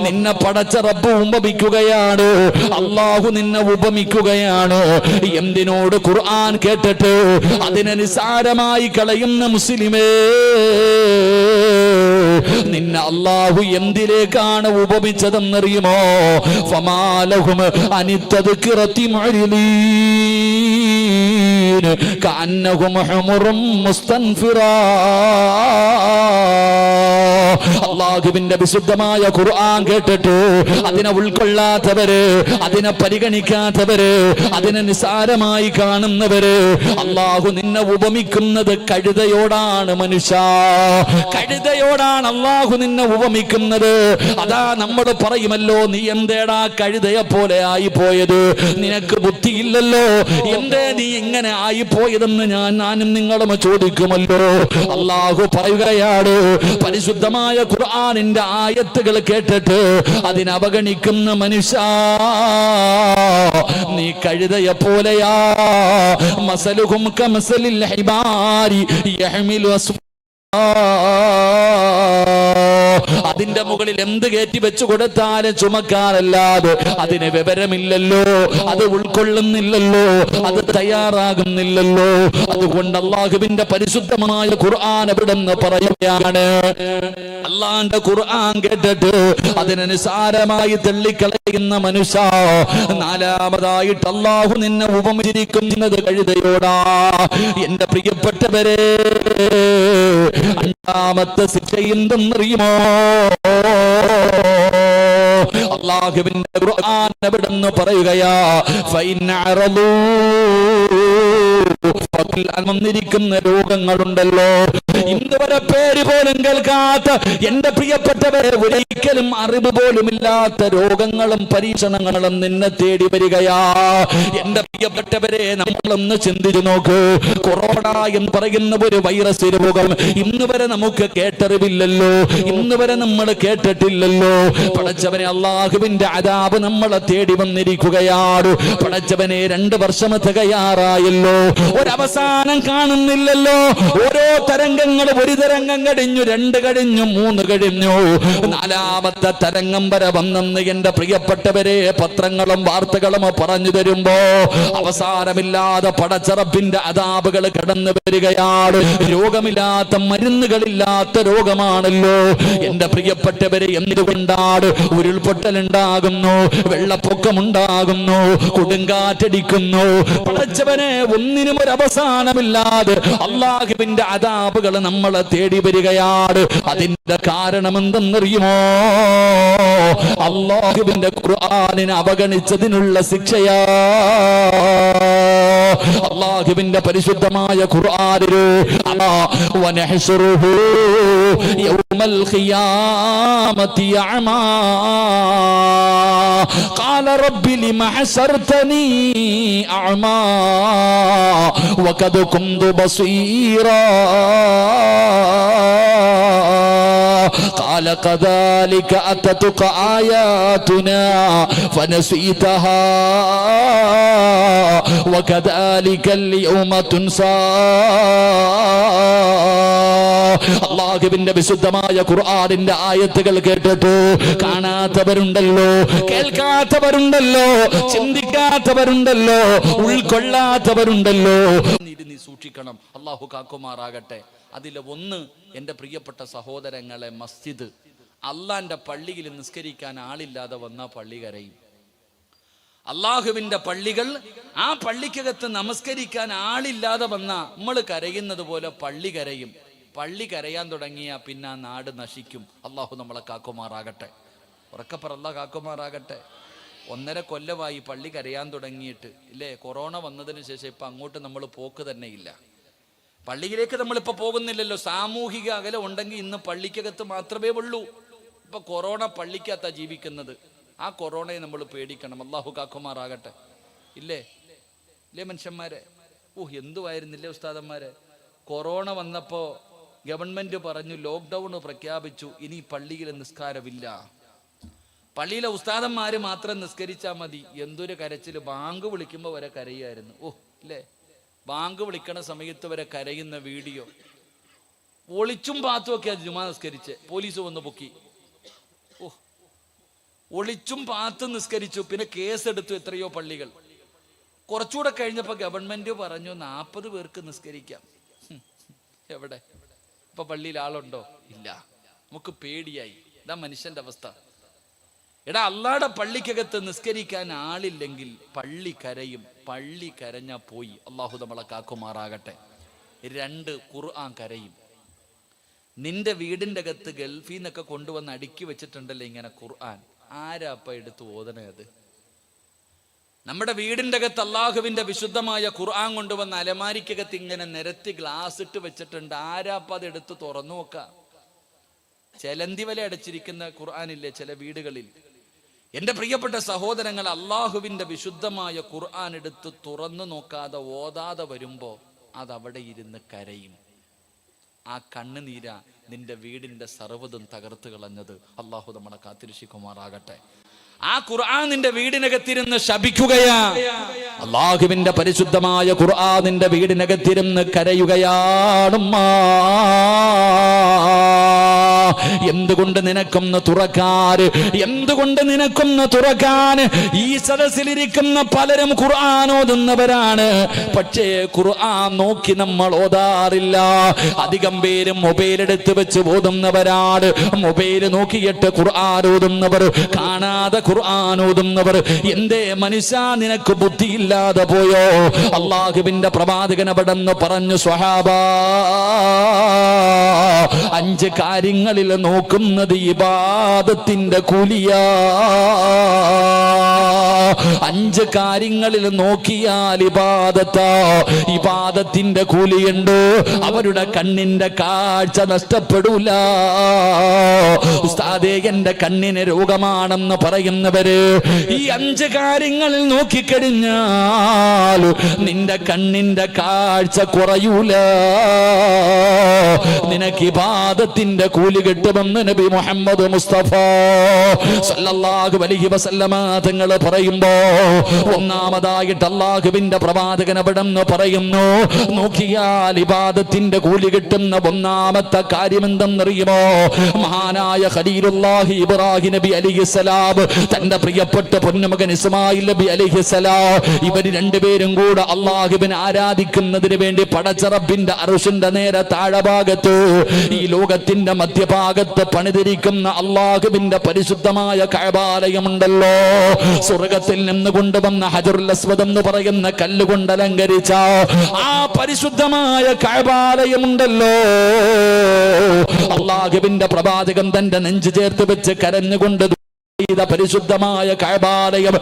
നിന്നെ പടച്ച റബ്ബ് ഉപമിക്കുകയാണ്, അള്ളാഹു നിന്നെ ഉപമിക്കുകയാണ്. എന്തിനോട്? ഖുർആൻ കേട്ടിട്ട് അതിനെ നിസാരമായി കളയുന്ന മുസ്ലിമേ, നിന്നെ അള്ളാഹു എന്തിലേക്കാണ് ഉപമിച്ചതെന്നറിയുമോ? ഫമാലഹും അനിത്തദ്കിറതി മുഅ്രിദീൻ കഅന്നഹും ഹുമുറും മുസ്തൻഫിറാ. അള്ളാഹുവിന്റെ വിശുദ്ധമായ ഖുർആൻ കേട്ടിട്ട് അതിനെ ഉൾക്കൊള്ളാത്തവര്, അതിനെ പരിഗണിക്കാത്തവര്, അതിനെ നിസാരമായി കാണുന്നവര്, അള്ളാഹു നിന്നെ ഉപമിക്കുന്നത് കഴുതയോടാണ്. മനുഷ്യ, കഴുതയോടാണ് അള്ളാഹു നിന്നെ ഉപമിക്കുന്നത്. അതാ നമ്മൾ പറയുമല്ലോ, നീ എന്തേടാ കഴുതയെ പോലെ ആയി പോയത്, നിനക്ക് ബുദ്ധിയില്ലല്ലോ, എന്തേ നീ ഇങ്ങനെ ആയി പോയതെന്ന് ഞാനും നിങ്ങളും ചോദിക്കുമല്ലോ. അള്ളാഹു പറയുകയാണ്, പരിശുദ്ധമായ ഖുർആനിന്റെ ആയത്തുകൾ കേട്ടിട്ട് അതിനവഗണിക്കുന്ന മനുഷ്യ, നീ കഴുതയെ പോലെയാ. മസലുഹും കമസലിൽ ഹിമാരി യഹ്മിലു അതിന്റെ മുകളിൽ എന്ത് കയറ്റി വെച്ചു കൊടുത്താലും ചുമക്കാനല്ലാതെ അതിന് വിവരമില്ലല്ലോ, അത് ഉൾക്കൊള്ളുന്നില്ലല്ലോ, അത് തയ്യാറാകുന്നില്ലല്ലോ. അതുകൊണ്ട് അള്ളാഹുവിന്റെ പരിശുദ്ധമായ ഖുർആൻ എവിടെന്ന് പറയുകയാണ്, അള്ളാന്റെ ഖുർആൻ കേട്ടിട്ട് അതിനെ നിസാരമായി തള്ളിക്കളയുന്ന മനുഷ്യ, നാലാമതായിട്ട് അള്ളാഹു നിന്നെ ഉപമിച്ചിരിക്കുന്നത് കഴുതയോടാ. എന്റെ പ്രിയപ്പെട്ടവരെ, അഞ്ചാമത്തെ ശിക്ഷ എന്തെന്നറിയുമോ? അല്ലാഹുവിന്റെ ഖുർആൻ എവിടെന്ന് പറയുകയാ, ഫൈനഅറദൂ, വന്നിരിക്കുന്ന രോഗങ്ങളുണ്ടല്ലോ, ഇന്ന് വരെ പേര് പോലും കേൾക്കാത്ത എന്റെ പ്രിയപ്പെട്ടവരെ, ഒരിക്കലും അറിവ് പോലും ഇല്ലാത്ത രോഗങ്ങളും പരീക്ഷണങ്ങളും നിന്നെ തേടി വരികയാ. എന്റെ പ്രിയപ്പെട്ടവരെ, നമ്മളൊന്ന് ചിന്തിച്ചു നോക്ക്. കൊറോണ എന്ന് പറയുന്ന ഒരു വൈറസ് രോഗം ഇന്ന് വരെ നമുക്ക് കേട്ടറിവില്ലല്ലോ, ഇന്ന് വരെ നമ്മൾ കേട്ടിട്ടില്ലല്ലോ. പടച്ചവനെ, അള്ളാഹുവിന്റെ അദാബ് നമ്മളെ തേടി വന്നിരിക്കുകയാണ്. പടച്ചവനെ, 2 വർഷം തികയാറായല്ലോ, ഒരവസാനം കാണുന്നില്ലല്ലോ. ഓരോ തരംഗങ്ങൾ, ഒരു തരംഗം കഴിഞ്ഞു, 2 കഴിഞ്ഞു, 3 കഴിഞ്ഞു, 4ാമത്തെ തരംഗം വരെ വന്നെന്ന് എന്റെ പ്രിയപ്പെട്ടവരെ പത്രങ്ങളും വാർത്തകളും പറഞ്ഞു തരുമ്പോ അവസാനമില്ലാതെ പടച്ചറപ്പിന്റെ അദാബുകൾ കടന്നു വരികയാണ്. രോഗമില്ലാത്ത, മരുന്നുകളില്ലാത്ത രോഗമാണല്ലോ എന്റെ പ്രിയപ്പെട്ടവരെ. എന്തുകൊണ്ടാണ്? ഉരുൾപൊട്ടലുണ്ടാകുന്നു, വെള്ളപ്പൊക്കമുണ്ടാകുന്നു, കൊടുങ്കാറ്റടിക്കുന്നു. പടച്ചവനെ, ഒന്നിനും ഒരു അവസാനമില്ലാതെ അള്ളാഹുവിന്റെ അദാബുകൾ നമ്മളെ തേടി വരികയാണ്. അതിന്റെ കാരണം എന്തെന്നറിയുമോ? അള്ളാഹുവിന്റെ ഖുർആനിനെ അവഗണിച്ചതിനുള്ള ശിക്ഷയാ. അള്ളാഹുവിന്റെ പരിശുദ്ധമായ ഖുർആനില് വനഹ്ശുറുഹു യൗമൽ ഖിയാമത്തി അഅമാ ഖാല റബ്ബി ലിമ ഹശർതനി അഅമാ വഖദ് കുന്തു ബസീറാ ഖാല അലകദാലിക അതതുക ആയാതുനാ ഫനസീതഹാ വകദാലികൽ യൗമ തുൻസാ. അല്ലാഹുവിന്റെ വിശുദ്ധമായ ഖുർആനിന്റെ ആയത്തുകൾ കേട്ടിട്ട് കാണാത്തവരുണ്ടല്ലോ, കേൾക്കാത്തവരുണ്ടല്ലോ, ചിന്തിക്കാത്തവരുണ്ടല്ലോ, ഉൾക്കൊള്ളാത്തവരുണ്ടല്ലോ. നീ സൂക്ഷിക്കണം. അല്ലാഹു കാക്കുമാറാകട്ടെ. അതിലെ ഒന്ന്, എൻ്റെ പ്രിയപ്പെട്ട സഹോദരങ്ങളെ, മസ്ജിദ്. അള്ളാന്റെ പള്ളിയിൽ നിസ്കരിക്കാൻ ആളില്ലാതെ വന്ന പള്ളി കരയും. അള്ളാഹുവിന്റെ പള്ളികൾ, ആ പള്ളിക്കകത്ത് നമസ്കരിക്കാൻ ആളില്ലാതെ വന്ന നമ്മൾ കരയുന്നത് പോലെ പള്ളി കരയും. പള്ളി കരയാൻ തുടങ്ങിയ പിന്നെ ആ നാട് നശിക്കും. അള്ളാഹു നമ്മളെ കാക്കുമാറാകട്ടെ. ഉറക്കപ്പറ അല്ലാഹു കാക്കുമാറാകട്ടെ. 1.5 കൊല്ലമായി പള്ളി കരയാൻ തുടങ്ങിയിട്ട് ഇല്ലേ? കൊറോണ വന്നതിന് ശേഷം ഇപ്പം അങ്ങോട്ട് നമ്മൾ പോക്ക് തന്നെ ഇല്ല. പള്ളിയിലേക്ക് നമ്മളിപ്പോൾ പോകുന്നില്ലല്ലോ. സാമൂഹിക അകലം ഉണ്ടെങ്കിൽ ഇന്ന് പള്ളിക്കകത്ത് മാത്രമേ ഉള്ളൂ. ഇപ്പൊ കൊറോണ പള്ളിക്കകത്താ ജീവിക്കുന്നത്. ആ കൊറോണയെ നമ്മൾ പേടിക്കണം. അള്ളാഹു കാക്കുമാറാകട്ടെ. ഇല്ലേ മനുഷ്യന്മാരെ? എന്തുവായിരുന്നില്ലേ ഉസ്താദന്മാരെ? കൊറോണ വന്നപ്പോ ഗവൺമെന്റ് പറഞ്ഞു, ലോക്ക്ഡൗൺ പ്രഖ്യാപിച്ചു, ഇനി പള്ളിയിൽ നിസ്കാരമില്ല. പള്ളിയിലെ ഉസ്താദന്മാര് മാത്രം നിസ്കരിച്ചാൽ മതി. എന്തൊരു കരച്ചില്! ബാങ്ക് വിളിക്കുമ്പോൾ വരെ കരയായിരുന്നു. ഇല്ലേ, ബാങ്ക് വിളിക്കണ സമയത്ത് വരെ കരയുന്ന വീഡിയോ. ഒളിച്ചും പാത്തും ഒക്കെ ജുമാ നിസ്കരിച്ച് പോലീസ് വന്ന് പൊക്കി. ഒളിച്ചും പാത്തും നിസ്കരിച്ചു. പിന്നെ കേസെടുത്തു എത്രയോ പള്ളികൾ. കുറച്ചുകൂടെ കഴിഞ്ഞപ്പോ ഗവൺമെന്റ് പറഞ്ഞു 40 പേർക്ക് നിസ്കരിക്കാം. എവിടെ? ഇപ്പൊ പള്ളിയിൽ ആളുണ്ടോ? ഇല്ല. നമുക്ക് പേടിയായി. ഇതാ മനുഷ്യന്റെ അവസ്ഥ. എടാ, അള്ളാടെ പള്ളിക്കകത്ത് നിസ്കരിക്കാൻ ആളില്ലെങ്കിൽ പള്ളി കരയും. പള്ളി കരഞ്ഞാ പോയി. അള്ളാഹു നമ്മളെ കാക്കുമാറാകട്ടെ. 2, ഖുർആൻ കരയും. നിന്റെ വീടിന്റെ അകത്ത് ഗൾഫിൽ നിന്നൊക്കെ കൊണ്ടുവന്ന് അടുക്കി വെച്ചിട്ടുണ്ടല്ലോ ഇങ്ങനെ ഖുർആൻ. ആരാപ്പ എടുത്ത് ഓതണത്? നമ്മുടെ വീടിന്റെ അകത്ത് അള്ളാഹുവിന്റെ വിശുദ്ധമായ ഖുർആൻ കൊണ്ടുവന്ന് അലമാരിക്കകത്ത് ഇങ്ങനെ നിരത്തി ഗ്ലാസ് ഇട്ട് വെച്ചിട്ടുണ്ട്. ആരാപ്പ അത് എടുത്ത് തുറന്നു നോക്കാം? ചെലന്തി വല അടച്ചിരിക്കുന്ന ഖുർആനില്ലേ ചില വീടുകളിൽ? എന്റെ പ്രിയപ്പെട്ട സഹോദരങ്ങൾ, അള്ളാഹുവിന്റെ വിശുദ്ധമായ ഖുർആൻ എടുത്ത് തുറന്നു നോക്കാതെ ഓതാതെ വരുമ്പോ അതവിടെ ഇരുന്ന് കരയും. ആ കണ്ണുനീര നിന്റെ വീടിന്റെ സർവ്വതും തകർത്ത് കളഞ്ഞത്. അള്ളാഹു നമ്മളെ കാത്തിരക്ഷിക്കുമാറാകട്ടെ. ആ ഖുർആൻ നിന്റെ വീടിനകത്തിരുന്ന് ശപിക്കുകയാ. അള്ളാഹുവിന്റെ പരിശുദ്ധമായ ഖുർആൻ നിന്റെ വീടിനകത്തിരുന്ന് കരയുകയാണുമ്മാ. എന്തുകൊണ്ട് നിനക്കൊന്ന് തുറക്കാൻ? എന്തുകൊണ്ട് നിനക്കൊന്ന് തുറക്കാൻ? ഈ സദസ്സിലിരിക്കുന്ന പലരും ഖുർആൻ ഓതുന്നവരാണ്. പക്ഷേ ഖുർആൻ നോക്കി നമ്മൾ ഓതാറില്ല. അധികം പേരും മൊബൈൽ എടുത്ത് വെച്ച് ഓതുന്നവരാണ്. മൊബൈൽ നോക്കിയിട്ട് ഖുർആൻ ഓതുന്നവർ, കാണാതെ ഖുർആൻ ഓതുന്നവർ. എന്തേ മനുഷ്യ, നിനക്ക് ബുദ്ധിയില്ലാതെ പോയോ? അള്ളാഹുവിന്റെ പ്രവാചകൻ അവിടെന്ന് പറഞ്ഞു, സ്വഹാബാ, 5 കാര്യങ്ങളിൽ നോക്കുന്നത് ഇബാദത്തിന്റെ കൂലിയാ. 5 കാര്യങ്ങളിൽ നോക്കിയാൽ ഇബാദത്താ. ഇബാദത്തിന്റെ കൂലിയുണ്ട്. അവരുടെ കണ്ണിന്റെ കാഴ്ച നഷ്ടപ്പെടൂല. ഉസ്താദേ, എന്റെ കണ്ണിന് രോഗമാണെന്ന് പറയുന്നവര് ഈ 5 കാര്യങ്ങളിൽ നോക്കിക്കഴിഞ്ഞാൽ നിന്റെ കണ്ണിന്റെ കാഴ്ച കുറയൂല. നിനക്ക് ഇബാദത്തിന്റെ കൂലി കിട്ടുമെന്ന് നബി മുഹമ്മദ് മുസ്തഫ സല്ലല്ലാഹു അലൈഹി വസല്ലമ തങ്ങൾ പറയുമ്പോ, ഒന്നാമതായിട്ട് അല്ലാഹുവിന്റെ പ്രവാചകൻ അവിടെന്ന് പറയുന്നു, നോക്കിയാൽ ഇബാദത്തിന്റെ കൂലി കിട്ടുന്ന ഒന്നാമത്തെ കാര്യം എന്തെന്നറിയുമോ? മഹാനായ ഖലീലുല്ലാഹി ഇബ്രാഹിം നബി അലൈഹിസ്സലാം തന്റെ പ്രിയപ്പെട്ട പൊന്നുമകൻ ഇസ്മായിൽ നബി അലൈഹിസ്സലാം, ഇവര് രണ്ടുപേരും കൂടെ അല്ലാഹുവിനെ ആരാധിക്കുന്നതിന് വേണ്ടി പടച്ച റബ്ബിന്റെ അർശിന്റെ നേരെ താഴഭാഗത്ത്, ഈ ലോകത്തിന്റെ മധ്യഭാഗത്ത് പണിതിരിക്കുന്ന അല്ലാഹുവിന്റെ പരിശുദ്ധമായ കഅബാലയമുണ്ടല്ലോ, സ്വർഗത്തിൽ നിന്ന് കൊണ്ടുവന്ന ഹജറുൽ അസ്വദ് എന്ന് പറയുന്ന കല്ലുകൊണ്ട് അലങ്കരിച്ച ആ പരിശുദ്ധമായ കഅബാലയമുണ്ടല്ലോ, അല്ലാഹുവിന്റെ പ്രവാചകൻ തന്റെ നെഞ്ചു ചേർത്ത് വെച്ച് കരഞ്ഞുകൊണ്ട് പരിശുദ്ധമായ കഅബാലയം,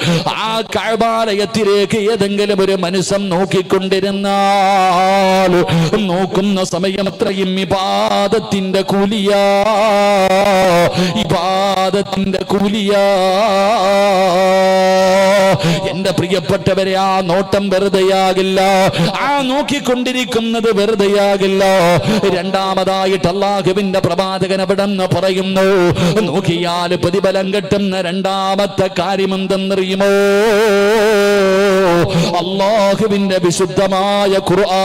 ആ കഅബാലയത്തിലേക്ക് ഏതെങ്കിലും ഒരു മനുഷ്യൻ നോക്കിക്കൊണ്ടിരുന്നാൽ നോക്കുന്ന സമയം അത്രയും ഇബാദത്തിന്റെ കൂലിയാ. ഇബാദത്തിന്റെ കൂലിയാ. എന്റെ പ്രിയപ്പെട്ടവരെ, ആ നോട്ടം വെറുതെയാകില്ല, ആ നോക്കിക്കൊണ്ടിരിക്കുന്നത് വെറുതെയാകില്ല. രണ്ടാമതായിട്ട് അല്ലാഹുവിന്റെ പ്രവാചകൻ അവിടെന്ന് പറയുന്നു, നോക്കിയാൽ പ്രതിഫലം കിട്ടുന്ന രണ്ടാമത്തെ കാര്യം എന്തെന്നറിയുമോ? അല്ലാഹുവിന്റെ വിശുദ്ധമായ ഖുർആൻ,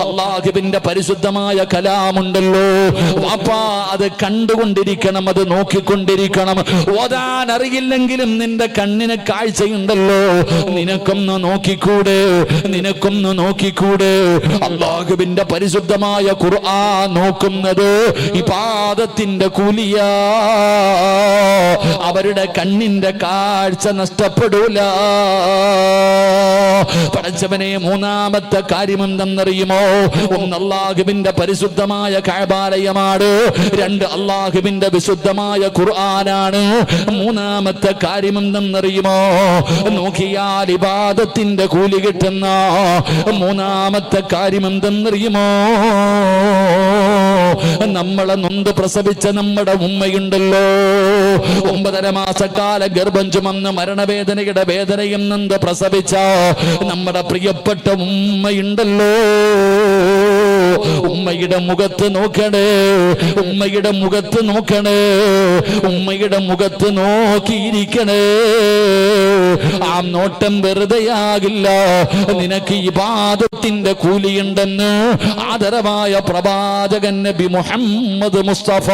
അല്ലാഹുവിന്റെ പരിശുദ്ധമായ കലാമുണ്ടല്ലോ വാപ്പാ, അത് കണ്ടുകൊണ്ടിരിക്കണം, അത് നോക്കിക്കൊണ്ടിരിക്കണം. ഓതാൻ അറിയില്ലെങ്കിലും നിന്റെ കണ്ണിന് കാഴ്ചയുണ്ടല്ലോ, നിനക്കൊന്ന് നോക്കിക്കൂടെ, നിനക്കൊന്ന് നോക്കിക്കൂടെ. അല്ലാഹുവിന്റെ പരിശുദ്ധമായ ഖുർആൻ നോക്കുന്നത് ഇബാദത്തിന്റെ കൂലിയാ. അവരുടെ കണ്ണിന്റെ കാഴ്ച നഷ്ടപ്പെടൂല. പടച്ചവനെ, മൂന്നാമത്തെ കാര്യം എന്തെന്നറിയുമോ? ഒന്ന് അല്ലാഹുവിന്റെ പരിശുദ്ധമായ കഅബാലയമാണ്, രണ്ട് അല്ലാഹുവിന്റെ വിശുദ്ധമായ ഖുർആനാണ്. മൂന്നാമത്തെ കാര്യം എന്തെന്നറിയുമോ? നോക്കിയാൽ ഇബാദത്തിന്റെ കൂലി കിട്ടുന്ന മൂന്നാമത്തെ കാര്യം എന്തെന്നറിയുമോ? നമ്മളെ നൊന്ത് പ്രസവിച്ച നമ്മുടെ ഉമ്മയുണ്ടല്ലോ, 9.5 മാസക്കാല ഗർഭം ചുമന്ന് മരണവേദനയുടെ വേദനയും നൊന്ത് പ്രസവിച്ച നമ്മുടെ പ്രിയപ്പെട്ട ഉമ്മയുണ്ടല്ലോ, ഉമ്മയുടെ മുഖത്ത് നോക്കണേ, ഉമ്മയുടെ മുഖത്ത് നോക്കണേ, ഉമ്മയുടെ മുഖത്ത് നോക്കിയിരിക്കണേ. ആ നോട്ടം വെറുതെയാകില്ല. നിനക്ക് ഇബാദത്തിന്റെ കൂലിയുണ്ടെന്ന് ആദരവായ പ്രവാചകൻ നബി മുഹമ്മദ് മുസ്തഫ